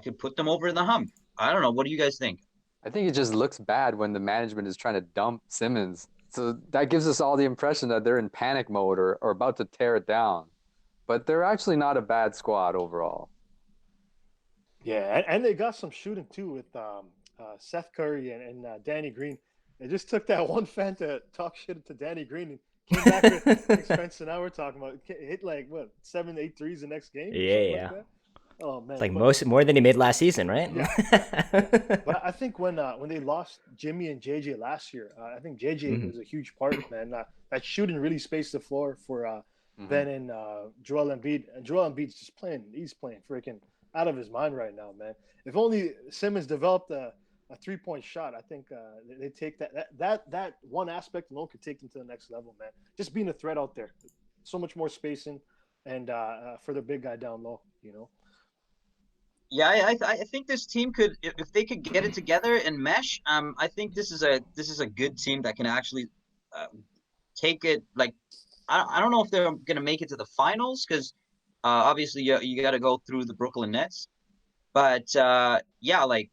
could put them over the hump. I don't know. What do you guys think? I think it just looks bad when the management is trying to dump Simmons. So that gives us all the impression that they're in panic mode or about to tear it down. But they're actually not a bad squad overall. yeah, and they got some shooting too with Seth Curry and Danny Green. They just took that one fan to talk shit to Danny Green and came back with, I think Spencer, now we're talking about hit like what 7, 8 threes the next game or Yeah, something like yeah. that. Oh It's man, like but more than he made last season, right? yeah, but I think when they lost Jimmy and JJ last year, I think JJ Mhm. was a huge part, man. That shooting really spaced the floor for Hmm. Ben and Joel Embiid. And Joel Embiid's just playing. He's playing freaking out of his mind right now, man. If only Simmons developed a 3-point shot, I think they take that one aspect alone could take them to the next level, man. Just being a threat out there, so much more spacing, and for the big guy down low, you know. Yeah, I think this team could, if they could get it together and mesh. I think this is a good team that can actually uh, take it. Like, I don't know if they're gonna make it to the finals because obviously you got to go through the Brooklyn Nets. But yeah, like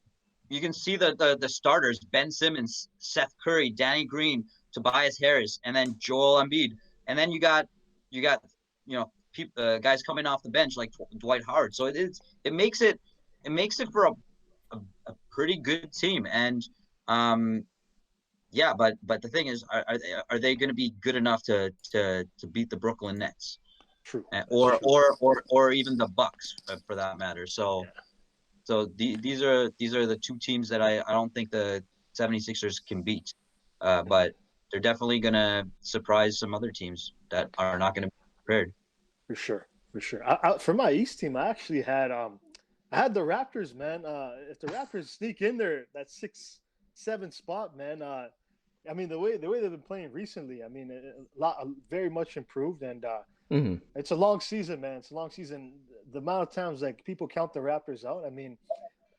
you can see the starters: Ben Simmons, Seth Curry, Danny Green, Tobias Harris, and then Joel Embiid. And then you got guys coming off the bench like Dwight Howard. So it makes it for a pretty good team. And um yeah, but the thing is, are they going to be good enough to beat the Brooklyn Nets? True. That's Or true. or even the Bucks for that matter. So Yeah, these are the two teams that I don't think the 76ers can beat. But they're definitely going to surprise some other teams that are not going to be prepared. for sure, for sure. For my East team, I had the Raptors, man. If the Raptors sneak in there, that 6-7 spot, man. I mean, the way they've been playing recently, I mean, very much improved, and Hmm. it's a long season, man. It's a long season. The amount of times like people count the Raptors out, I mean,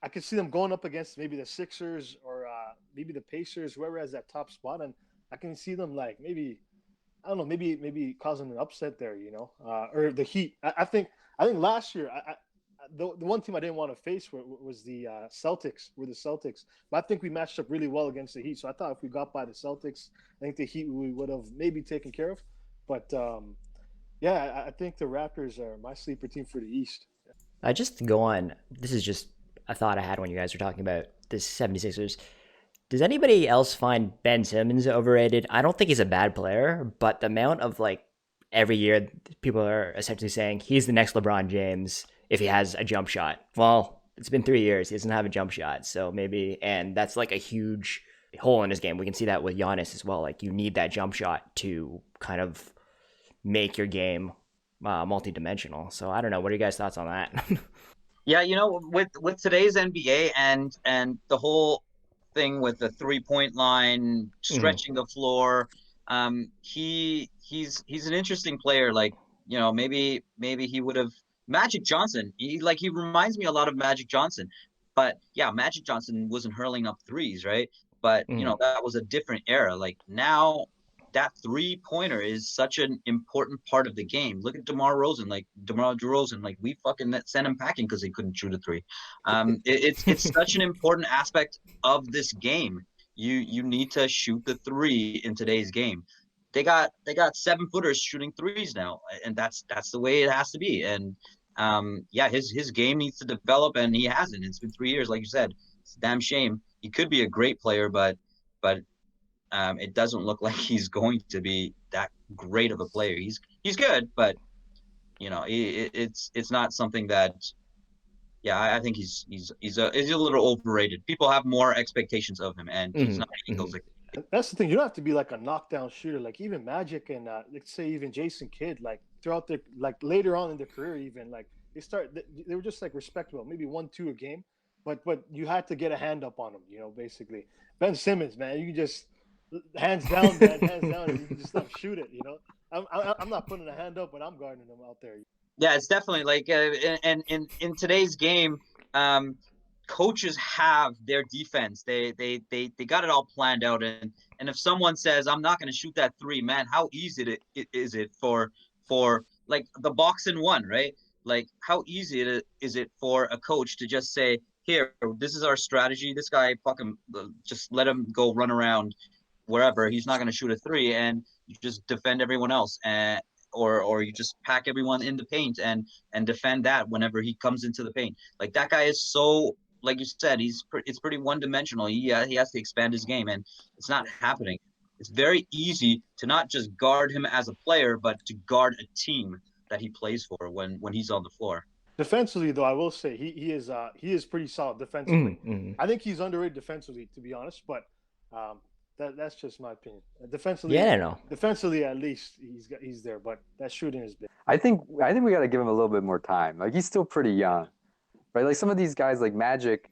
I could see them going up against maybe the Sixers or maybe the Pacers, whoever has that top spot, and I can see them like maybe I don't know, maybe causing an upset there, you know, or the Heat. I think last year the one team I didn't want to face was the Celtics. Were the Celtics, but I think we matched up really well against the Heat. So I thought if we got by the Celtics, I think the Heat we would have maybe taken care of. But yeah, I think the Raptors are my sleeper team for the East. I just go on. This is just a thought I had when you guys were talking about the 76ers. Does anybody else find Ben Simmons overrated? I don't think he's a bad player, but the amount of like every year people are essentially saying he's the next LeBron James if he has a jump shot. Well, it's been 3 years. He doesn't have a jump shot. So maybe, and that's like a huge hole in his game. We can see that with Giannis as well. Like you need that jump shot to kind of make your game multi-dimensional. So I don't know. What are you guys' thoughts on that? Yeah, with today's NBA and the whole thing with the 3-point line, Mm, stretching the floor, he's an interesting player. Like, maybe he would have Magic Johnson. He reminds me a lot of Magic Johnson. But yeah, Magic Johnson wasn't hurling up threes, right? But mm, that was a different era. Like now that 3-pointer is such an important part of the game. Look at DeMar DeRozan, like we fucking sent him packing because he couldn't shoot a three. It's such an important aspect of this game. You need to shoot the three in today's game. They got 7-footers shooting threes now, and that's the way it has to be. And yeah, his game needs to develop, and he hasn't. It's been 3 years, like you said. It's a damn shame. He could be a great player, but it doesn't look like he's going to be that great of a player. He's good, but it's not something that. Yeah, I think he's a little overrated. People have more expectations of him, and he's mm, not meeting those. mm. That's the thing. You don't have to be like a knockdown shooter. Like even Magic and let's say even Jason Kidd. Like throughout their like later on in their career, even like they were just like respectable. Maybe 1-2 a game, but you had to get a hand up on them. You know, basically. Ben Simmons, man, you can just hands down, man, hands down, and you can just shoot it. You know, I'm not putting a hand up when I'm guarding them out there. Yeah, it's definitely like in today's game, um, coaches have their defense. They got it all planned out, and if someone says I'm not going to shoot that three, man, how easy is it for like the box and one, right? Like how easy is it for a coach to just say, here, this is our strategy. This guy, fucking just let him go run around wherever. He's not going to shoot a three, and you just defend everyone else. And or you just pack everyone in the paint and defend that whenever he comes into the paint. Like that guy is so, like you said, it's pretty one dimensional. He has to expand his game, and it's not happening. It's very easy to not just guard him as a player, but to guard a team that he plays for when he's on the floor. Defensively, though, I will say he is pretty solid defensively. Mm, mm. I think he's underrated defensively, to be honest. But um, that's just my opinion. Defensively, Yeah, no. defensively at least he's there. But that shooting is big. I think we got to give him a little bit more time. Like he's still pretty young. right? Like some of these guys, like Magic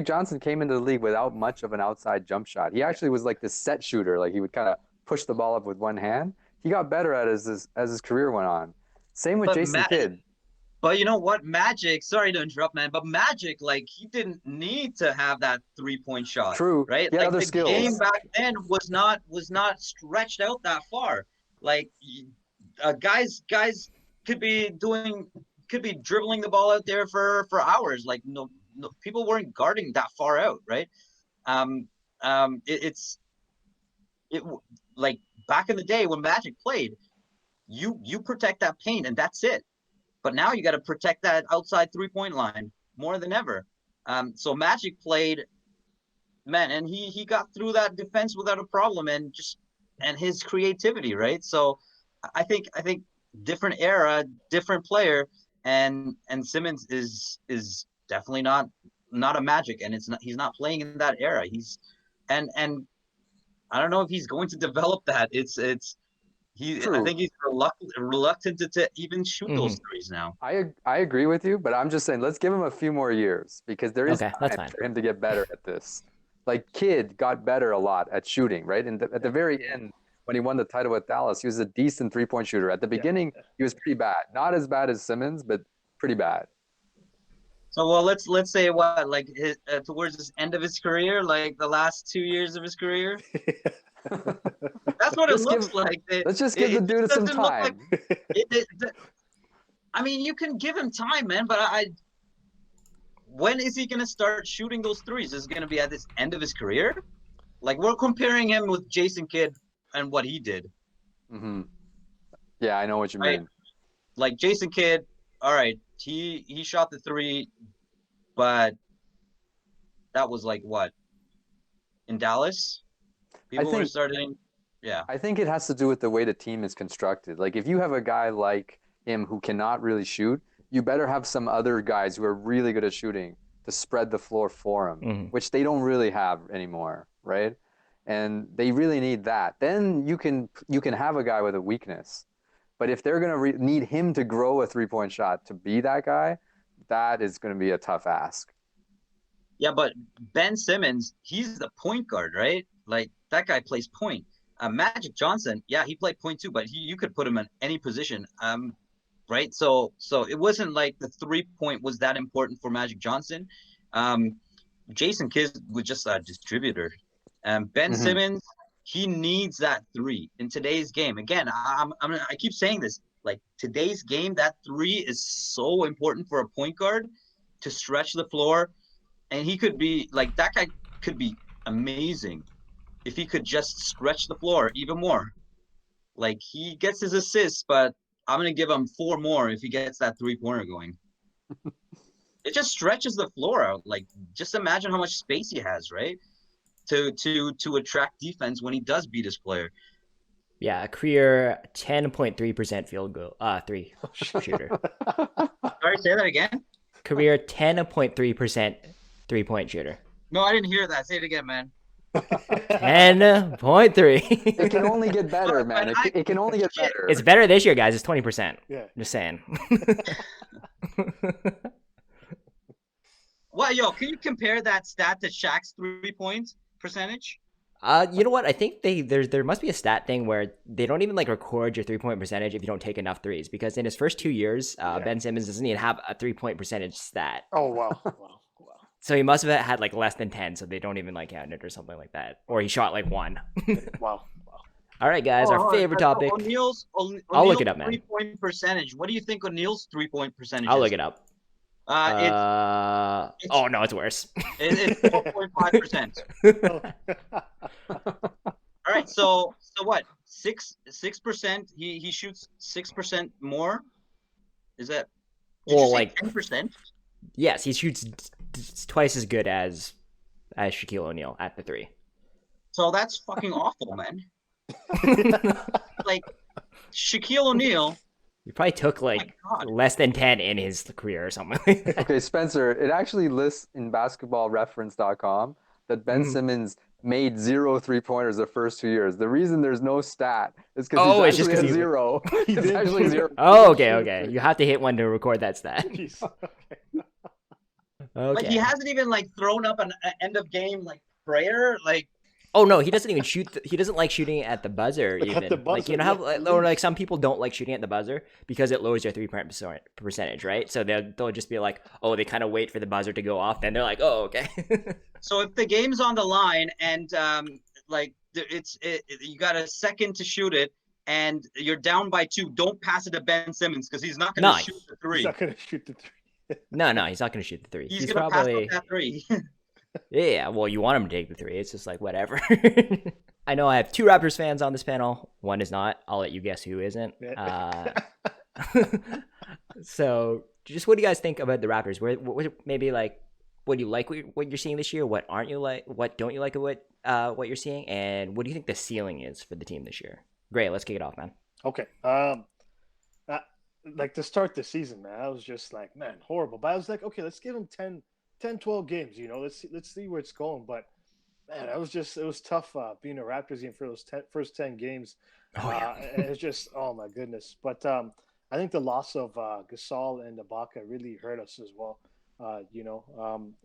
Johnson came into the league without much of an outside jump shot. He actually was like this set shooter. Like he would kind of push the ball up with one hand. He got better at it as his career went on. Same with But Jason Kidd. But you know what? Magic, sorry to interrupt, man, but Magic, like, he didn't need to have that 3-point shot. True. Right? He had Like, other the skills. game back then was not stretched out that far. Like, guys could be dribbling the ball out there for hours. Like, no, people weren't guarding that far out, right? It's like back in the day when Magic played, you protect that paint and that's it. But now you got to protect that outside 3-point line more than ever. So Magic played, man, and he got through that defense without a problem, and his creativity, right? So I think different era, different player, and Simmons is definitely not a Magic, and he's not playing in that era. And I don't know if he's going to develop that. I think he's reluctant to even shoot those threes now. I agree with you, but I'm just saying let's give him a few more years because there is Okay, that's time fine. for him to get better at this. Like Kidd got better a lot at shooting, right? And at the very end, when he won the title with Dallas, he was a decent 3-point shooter. At the beginning, he was pretty bad. Not as bad as Simmons, but pretty bad. So well, let's say what, like towards the end of his career, like the last 2 years of his career. That's what it looks like. Let's just give the dude some time. I mean, you can give him time, man, but when is he going to start shooting those threes? Is it going to be at this end of his career? Like, we're comparing him with Jason Kidd and what he did. Mm-hmm. Yeah, I know what you mean. Like Jason Kidd, all right, he shot the three, but that was like what? In Dallas? People were starting, yeah. I think it has to do with the way the team is constructed. Like, if you have a guy like him who cannot really shoot, you better have some other guys who are really good at shooting to spread the floor for him, which they don't really have anymore, right? And they really need that. Then you can have a guy with a weakness. But if they're going to need him to grow a 3-point shot to be that guy, that is going to be a tough ask. Yeah, but Ben Simmons, he's the point guard, right? Like, that guy plays point. Magic Johnson, yeah, he played point too, but you could put him in any position, right? So it wasn't like the 3-point was that important for Magic Johnson. Jason Kidd was just a distributor. Ben Simmons, he needs that 3 in today's game. Again, I keep saying this. Like, today's game, that 3 is so important for a point guard to stretch the floor. And he could be like, that guy could be amazing if he could just stretch the floor even more. Like, he gets his assists, but I'm going to give him 4 more if he gets that 3-pointer going. It just stretches the floor out. Like, just imagine how much space he has, right? To attract defense when he does beat his player. Yeah, a career 10.3% field goal, 3 shooter. Sorry, say that again? Career 10.3% 3-point shooter. No, I didn't hear that. Say it again, man. 10.3. It can only get better, man. It can only get better. It's better this year, guys. It's 20%. Yeah. Just saying. Well, yo, can you compare that stat to Shaq's 3-point percentage? You know what? I think there must be a stat thing where they don't even like record your 3-point percentage if you don't take enough threes, because in his first 2 years, Ben Simmons doesn't even have a 3-point percentage stat. Oh wow. So he must have had like less than 10, so they don't even like count it or something like that. Or he shot like 1. Wow. All right, guys, our favorite topic. O'Neal's I'll look it up, man. 3-point percentage. What do you think O'Neal's 3-point percentage I'll is? look it up. It's oh no, it's worse. It's 4.5%. All right, so what? 6%? He shoots 6% more. Is that? Did you say like 10%? Yes, he shoots twice as good as Shaquille O'Neal at the 3. So that's fucking awful, man. Like, Shaquille O'Neal. He probably took like less than 10 in his career or something like that. Okay, Spencer, it actually lists in basketballreference.com that Ben Simmons made 0 3-pointers the first 2 years. The reason there's no stat is because he's actually at 0. It's actually 0. Oh, okay. You have to hit one to record that stat. Jeez. Okay. Like he Okay. hasn't even like thrown up an end of game like prayer. Like Oh no, he doesn't even shoot. He doesn't like shooting at the buzzer. Like at the Even like buzzer, how yeah, or like please. some people don't like shooting at the buzzer because it lowers their 3 point percentage, right? So they'll just be like, oh, they kind of wait for the buzzer to go off, then they're like, oh, okay. so if the game's on the line and like you got a second to shoot it and you're down by 2, don't pass it to Ben Simmons because he's not going to No, shoot the He's 3. not gonna shoot the three. no, he's not gonna shoot the three. He's He's going to pass up probably that 3. yeah. Well, you want him to take the three. It's just like whatever. I know I have 2 Raptors fans on this panel. One is not. I'll let you guess who isn't. So, just what do you guys think about the Raptors? Maybe like what do you like what you're seeing this year? What aren't you like? What don't you like of what you're seeing? And what do you think the ceiling is for the team this year? Great, let's kick it off, man. Okay. Like to start the season, man, I was just like, man, horrible. But I was like, okay, let's give him 10, 12 games. Let's see where it's going. But man, it was tough being a Raptors game for those first 10 games. Oh yeah. And it's just, oh my goodness. But I think the loss of Gasol and Ibaka really hurt us as well.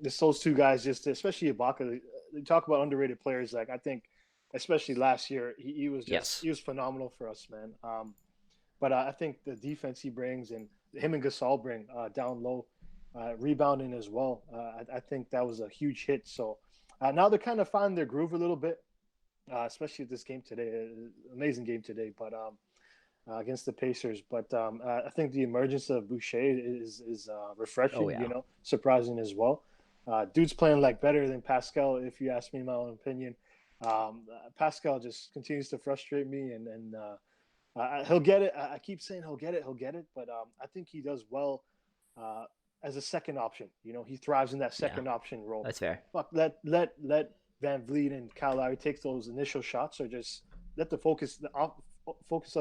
Just those two guys, just especially Ibaka. They talk about underrated players. Like I think, especially last year, he was Yes. he was phenomenal for us, man. But I think the defense he brings and him and Gasol bring down low, rebounding as well. I think that was a huge hit. So now they're kind of finding their groove a little bit, especially this game today. Amazing game today, but against the Pacers. But I think the emergence of Boucher is refreshing. Oh, yeah. Surprising as well. Dude's playing like better than Pascal, if you ask me my own opinion. Pascal just continues to frustrate me, and he'll get it. I keep saying he'll get it, but I think he does well as a second option. He thrives in that second option role. That's fair. Fuck, let Van Vliet and Kyle Lowry take those initial shots, or just let the focus of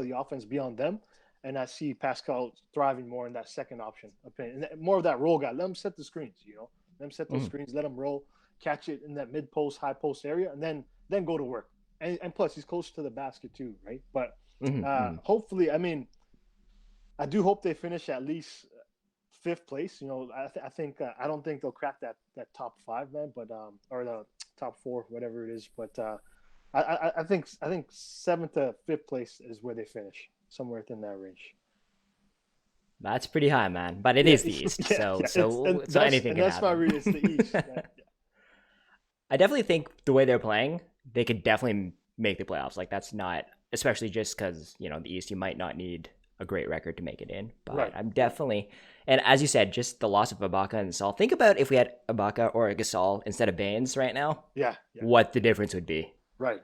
the offense be on them. And I see Pascal thriving more in that second option opinion, more of that roll guy. Let him set the screens. Let him set those screens. Let him roll, catch it in that mid post, high post area, and then go to work. And plus, he's close to the basket too, right? But hopefully, I mean, I do hope they finish at least 5th place. I think I don't think they'll crack that top 5, man, but or the top 4, whatever it is. But I think 7th to 5th place is where they finish, somewhere within that range. That's pretty high, man. But it is the East, so anything can that's happen. my read. It's the East. I definitely think the way they're playing, they could definitely make the playoffs. Like that's not, especially just because the East, you might not need a great record to make it in. But Right. I'm definitely, and as you said, just the loss of Ibaka and Gasol. Think about if we had Ibaka or Gasol instead of Baines right now, Yeah. what the difference would be. Right.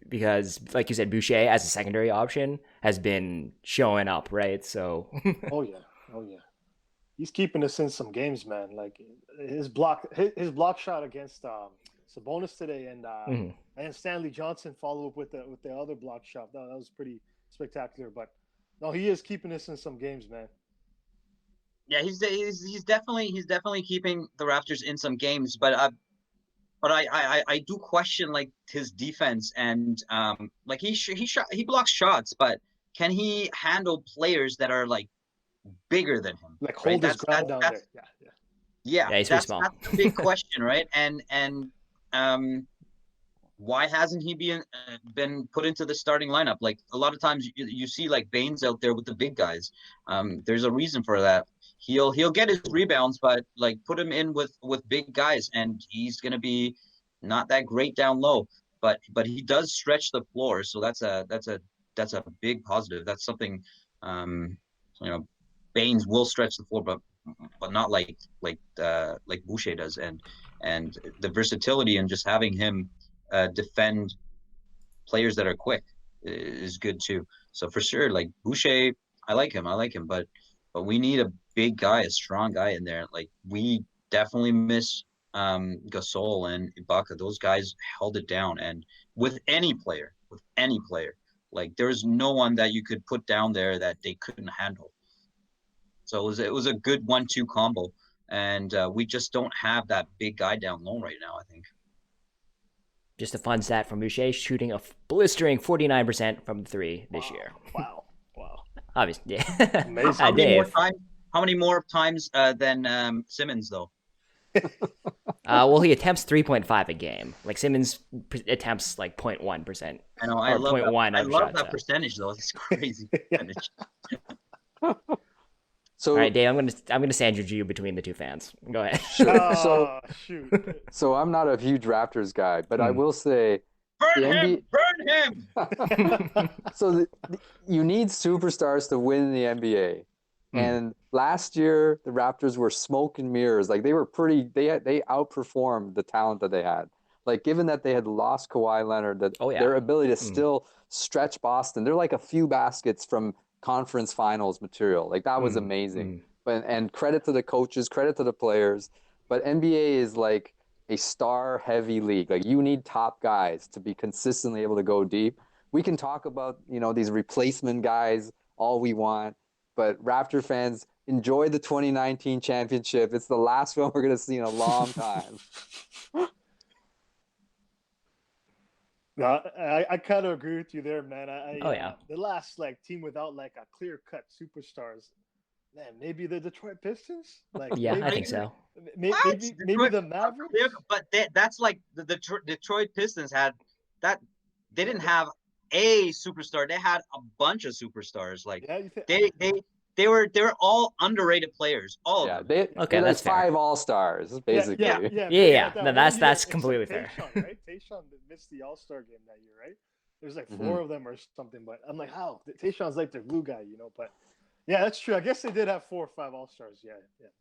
Because, like you said, Boucher as a secondary option has been showing up, right? So, Oh yeah. He's keeping us in some games, man. Like his block shot against Sabonis today, and Stanley Johnson follow up with the other block shot. That was pretty spectacular. But no, he is keeping us in some games, man. Yeah, he's definitely keeping the Raptors in some games, but I do question like his defense and like he blocks shots, but can he handle players that are like bigger than him? Like hold his ground down there. Yeah, Yeah, he's pretty small. That's the big question, right? And why hasn't he been put into the starting lineup? Like a lot of times you see like Baines out there with the big guys. There's a reason for that. He'll get his rebounds, but like put him in with big guys, and he's gonna be not that great down low. But he does stretch the floor, so that's a big positive. That's something Baines will stretch the floor, but not like Boucher does, and the versatility and just having him defend players that are quick is good too. So for sure, like Boucher, I like him, but we need a big guy, a strong guy in there. Like we definitely miss Gasol and Ibaka. Those guys held it down, and with any player, like there's no one that you could put down there that they couldn't handle. So it was a good 1-2 combo, and we just don't have that big guy down low right now, I think. just a fun stat from Boucher, shooting a blistering 49% from 3 this year. Wow. Obviously, yeah. Amazing. How Dave. many more times than Simmons though? Well, he attempts 3.5 a game. Like Simmons attempts like 0.1%. I know. I Or love that. 0.1 I of love shots. that percentage though. It's crazy percentage. So All right, Dave, I'm gonna sandwich you between the two fans. Go ahead. sure. So Oh, shoot. so I'm not a huge Raptors guy, but I Hmm. will say the Burn him! NBA. Burn him! So you need superstars to win the NBA. Hmm. And last year the Raptors were smoke and mirrors. Like they were pretty. They outperformed the talent that they had. Like given that they had lost Kawhi Leonard, that Oh, yeah. their ability to Hmm. still stretch Boston. They're like a few baskets from conference finals material. Like that was Hmm. amazing. Hmm. But and credit to the coaches, credit to the players. But NBA is like a star heavy league. Like you need top guys to be consistently able to go deep. We can talk about, these replacement guys all we want, but Raptor fans, enjoy the 2019 championship. It's the last one we're going to see in a long time. No, I kind of agree with you there, man. Oh, yeah. The last like team without like a clear cut superstars, man. Maybe the Detroit Pistons. Like Yeah, maybe, I think so. Maybe What? maybe the Mavericks. But that's like the Detroit Pistons had that. They didn't have a superstar. They had a bunch of superstars. Like Yeah, you think? they were all underrated players. All Yeah, of them. Okay, there's that's fair. 5 all-stars, basically. Yeah. No, That that's one year, that's except completely fair. Tayshaun, right? Tayshaun missed the All-Star game that year, right? There's like 4 Mhm. of them or something, but I'm like, how? Tayshaun's like their glue guy, But yeah, that's true. I guess they did have 4 or 5 All-Stars. Yeah.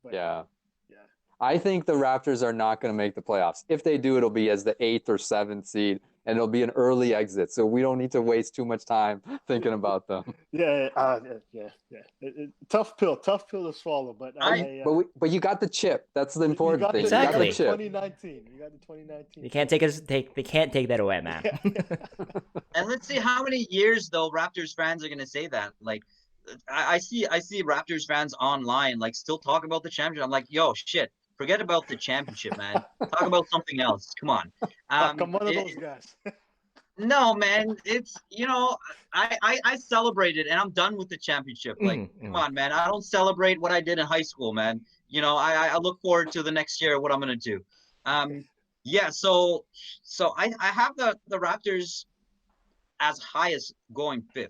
But, Yeah. yeah. I think the Raptors are not going to make the playoffs. If they do, it'll be as the 8th or 7th seed, and it'll be an early exit. So we don't need to waste too much time thinking about them. Yeah. Tough pill to swallow. But But you got the chip. That's the important thing. Exactly. You got the chip. 2019. You got the 2019. They can't they can't take that away, man. And let's see how many years though Raptors fans are gonna say that. Like I see Raptors fans online like still talk about the championship. I'm like, yo, shit. Forget about the championship, man. Talk about something else. Come on. I'm one of those guys. No, man. It's I celebrated and I'm done with the championship. Like, come on, man. I don't celebrate what I did in high school, man. I look forward to the next year what I'm gonna do. Yeah. So I have the Raptors as high as going 5th.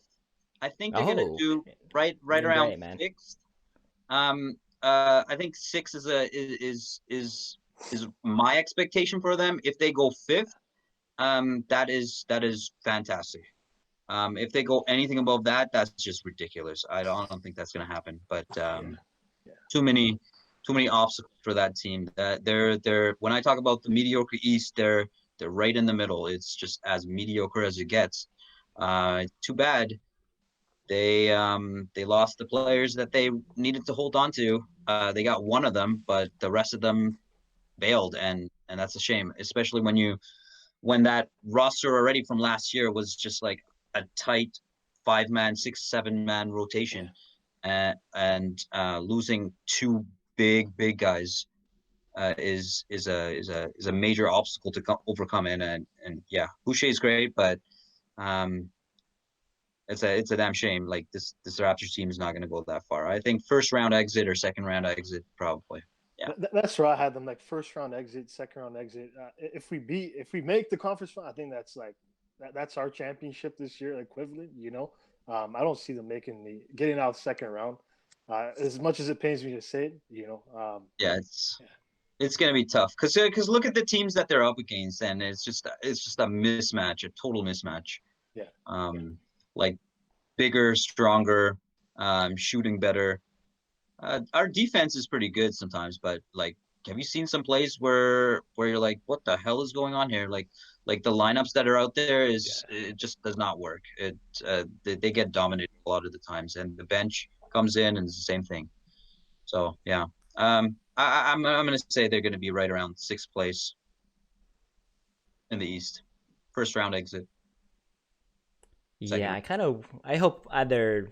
I think they're gonna do right around 6th. I think 6 is my expectation for them. If they go 5th, that is fantastic. If they go anything above that, that's just ridiculous. I don't think that's gonna happen. But too many obstacles for that team. That they're when I talk about the mediocre East, they're right in the middle. It's just as mediocre as it gets. Too bad. They lost the players that they needed to hold on to. They got one of them, but the rest of them bailed, and that's a shame, especially when that roster already from last year was just like a tight 5-man, 6-7-man rotation, and losing 2 big guys is a major obstacle to overcome. And yeah, Boucher is great, but it's a damn shame. Like this Raptors team is not going to go that far. I think 1st round exit or 2nd round exit probably. Yeah, that's where I had them, like 1st round exit, 2nd round exit. If we make the conference final, I think that's our championship this year equivalent. I don't see them getting out 2nd round. As much as it pains me to say it, yeah, it's gonna be tough because look at the teams that they're up against, and it's just a mismatch, a total mismatch. Yeah. Like bigger, stronger, shooting better. Our defense is pretty good sometimes, but like, have you seen some plays where you're like, what the hell is going on here? Like the lineups that are out there it just does not work. They get dominated a lot of the times, and the bench comes in and it's the same thing. So yeah, I'm gonna say they're gonna be right around 6th place in the East, 1st round exit. Yeah, I hope either.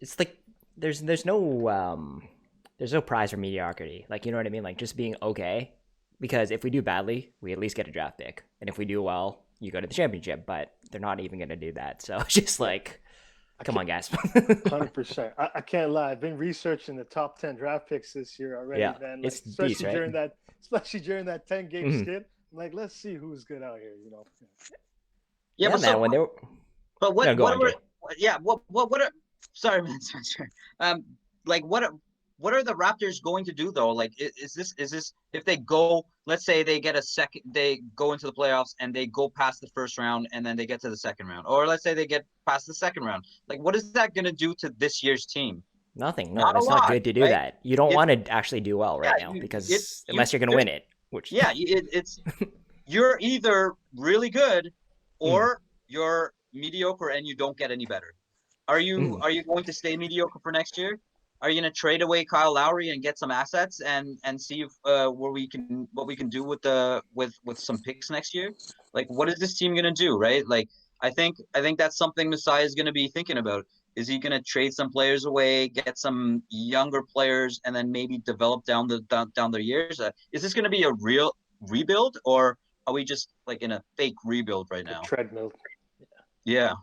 It's like there's no prize for mediocrity. Like, you know what I mean? Like just being okay. Because if we do badly, we at least get a draft pick, and if we do well, you go to the championship. But they're not even going to do that. So it's just like, Come on, guys. 100%. I can't lie. I've been researching the top 10 draft picks this year already, Yeah, man. Like it's beast, right? especially during that 10-game Mhm. skid. I'm like, let's see who's good out here. Yeah, Yeah, but man. so When they were, but no, go on, were Jay. yeah what are sorry man sorry. Like what are the Raptors going to do though? Like is this if they go, let's say they get a second, they go into the playoffs and they go past the first round and then they get to the second round, or let's say they get past the second round, like what is that going to do to this year's team? Nothing. No, Not a that's not lot, good to do right? that. You don't It want to actually do well yeah right now you it because you unless you're going to there's win it, which yeah it's you're either really good Mhm. or you're mediocre and you don't get any better. Mhm. Are you going to stay mediocre for next year? Are you going to trade away Kyle Lowry and get some assets and see if where we can what we can do with the with some picks next year? Like what is this team going to do, right? Like I think that's something Messiah is going to be thinking about. Is he going to trade some players away, get some younger players, and then maybe develop down their years? Is this going to be a real rebuild, or are we just like in a fake rebuild right The now? treadmill. Yeah.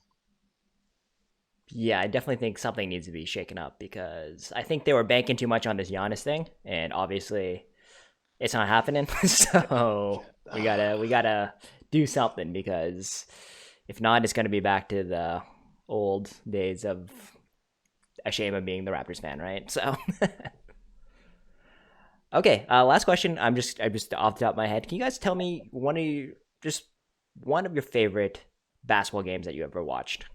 Yeah, I definitely think something needs to be shaken up because I think they were banking too much on this Giannis thing, and obviously it's not happening. So we gotta do something because if not, it's gonna be back to the old days of ashamed of being the Raptors fan, right? So okay, last question. I'm just off the top of my head. Can you guys tell me just one of your favorite basketball games that you ever watched?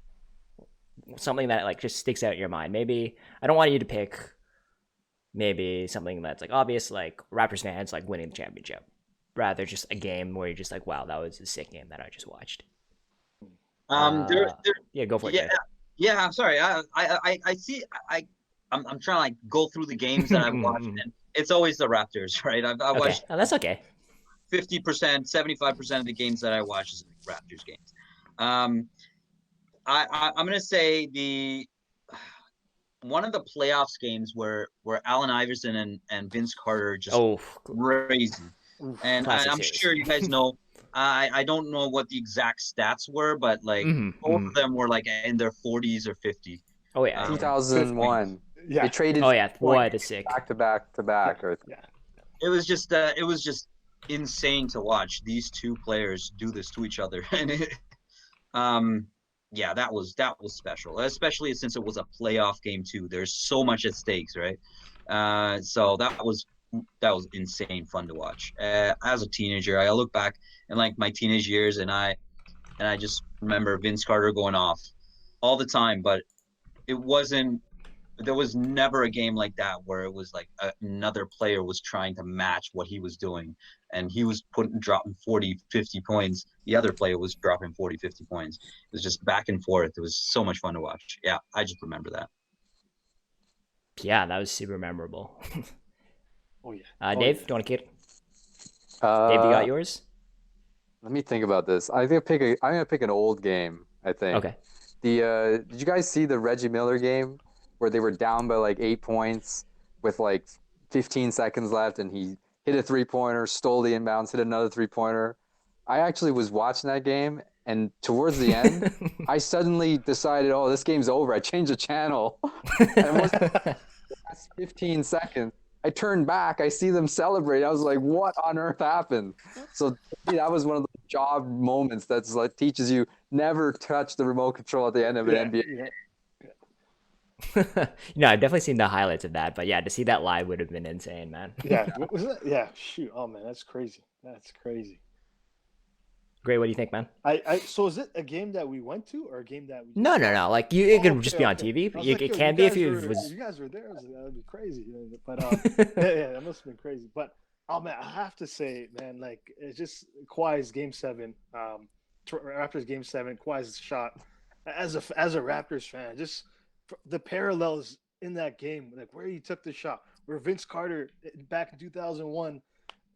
Something that like just sticks out in your mind. Maybe I don't want you to pick maybe something that's like obvious, like Raptors fans like winning the championship. Rather just a game where you're just like, wow, that was a sick game that I just watched. There, there, Yeah, go for it, yeah, Jay. yeah. I'm sorry. I see. I'm trying to like go through the games that I've watched, and it's always the Raptors, right? I Okay, watched oh, that's okay. 50%, 75% of the games that I watch is Raptors games. Um, I'm gonna say the one of the playoffs games where Allen Iverson and Vince Carter just Oh, crazy. Oof. And classic I'm series. sure you guys know. I don't know what the exact stats were, but like both of them were like in their 40s or 50. Oh yeah, yeah. 2001. They Yeah. traded Oh yeah, points what a sick. back to back to back. Or Yeah. It was just insane to watch these two players do this to each other, and um, yeah, that was special, especially since it was a playoff game too. There's so much at stakes, right? So that was insane fun to watch. As a teenager, I look back in like my teenage years, and I just remember Vince Carter going off all the time. But it wasn't. There was never a game like that where it was like another player was trying to match what he was doing, and he was dropping 40, 50 points. The other player was dropping 40, 50 points. It was just back and forth. It was so much fun to watch. Yeah, I just remember that. Yeah, that was super memorable. Oh yeah. Dave, Yeah. do you want to kid? Dave, you got uh, yours? let me think about this. I'm gonna pick an old game. I think Okay. did you guys see the Reggie Miller game where they were down by like 8 points with like 15 seconds left, and he hit a 3-pointer, stole the inbounds, hit another 3-pointer. I actually was watching that game, and towards the end, I suddenly decided, oh, this game's over. I changed the channel, and it was last 15 seconds. I turned back, I see them celebrate. I was like, what on earth happened? So to me, that was one of the job moments that's like teaches you never touch the remote control at the end of an Yeah. NBA. Yeah. No, I've definitely seen the highlights of that, but yeah, to see that live would have been insane, man. Yeah. What was that? Yeah. Shoot. Oh man, that's crazy. That's crazy. Great, what do you think, man? So is it a game that we went to or a game that we just No, no, watched? no. Like it could Oh, just okay, be on okay. TV. I was It, like, it yo, can be if it was. you guys were there. I was like, that'd be crazy. But yeah, that must have been crazy. But oh man, I have to say, man, like it's just Kawhi's game seven, Raptors game seven, Kawhi's shot. As a Raptors fan, just the parallels in that game, like where he took the shot, where Vince Carter back in 2001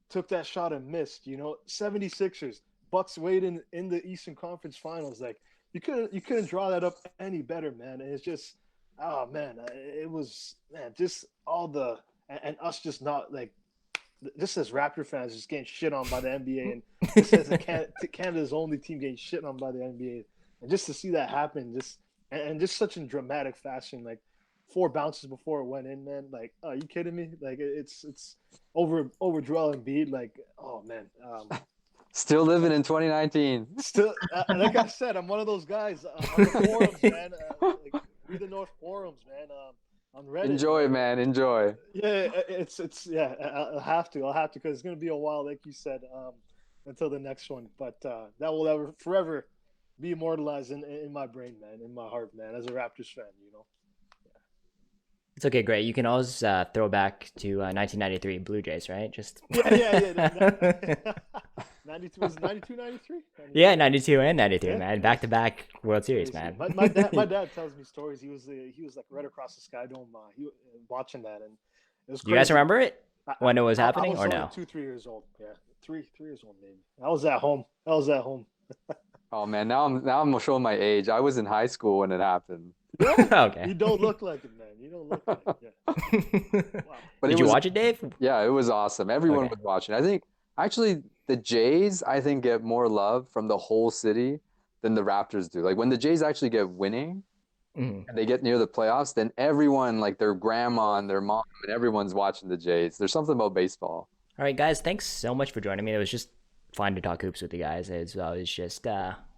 took that shot and missed. 76ers, Bucks wait in the Eastern Conference Finals. Like you couldn't draw that up any better, man. And it's just, oh man, it was, man, just all the, and us just not like, just as Raptor fans just getting shit on by the NBA, and just as Canada's only team getting shit on by the NBA, and just to see that happen, just and just such in dramatic fashion, like 4 bounces before it went in, man. Like, are you kidding me? Like, it's over Joel Embiid. Like, oh man. Still living in 2019. Still, like I said, I'm one of those guys on the forums, man. Like, read the North forums, man. On Reddit. Enjoy, man. Enjoy. Yeah, it's yeah. I'll have to because it's gonna be a while, like you said, until the next one. But that will ever forever be immortalized in my brain, man, in my heart, man, as a Raptors fan, you know. It's okay, great. You can always throw back to 1993 Blue Jays, right? Just Yeah. 92 was it 92, 93? yeah, 92 and 93, Yeah. man. Back to back World Series, Crazy. man. My dad tells me stories. He was like right across the Sky Dome, watching that, and it was. Do you guys crazy. remember it when it was I happening, was or only no? 2-3 years old. Yeah, three years old maybe. I was at home. Oh man, now I'm showing my age. I was in high school when it happened. Okay. You don't look like it, man. You don't look like it. Yeah. Wow. But Did it you was, watch it, Dave? yeah, it was awesome. Everyone Okay. was watching. I think actually the Jays, I think, get more love from the whole city than the Raptors do. Like when the Jays actually get winning Mhm. and they get near the playoffs, then everyone, like their grandma and their mom and everyone's watching the Jays. There's something about baseball. All right, guys. Thanks so much for joining me. It was just fun to talk hoops with you guys. It was just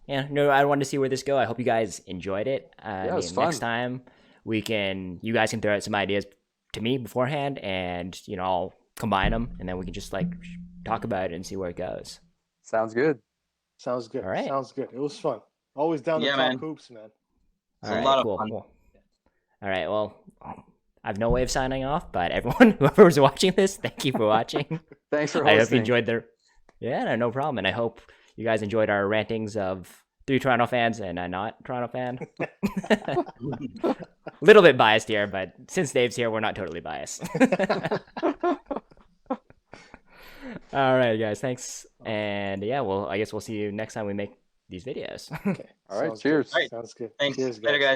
yeah. No, I wanted to see where this go. I hope you guys enjoyed it. Yeah, it was fun. Next time you guys can throw out some ideas to me beforehand, and I'll combine them, and then we can just like talk about it and see where it goes. Sounds good. Sounds good. All right. Sounds good. It was fun. Always down to Yeah, talk man. hoops, man. It's All a right, lot of cool. fun. All right, well, I have no way of signing off, but everyone, whoever was watching this, thank you for watching. Thanks for I hope you hosting. enjoyed no problem, and I hope you guys enjoyed our rantings of 3 Toronto fans and a not Toronto fan. A little bit biased here, but since Dave's here, we're not totally biased. All right, guys, thanks, and yeah, well, I guess we'll see you next time we make these videos. Okay. All right, Sounds cheers. Good. All right. Sounds good. Thanks. Cheers, Later, guys.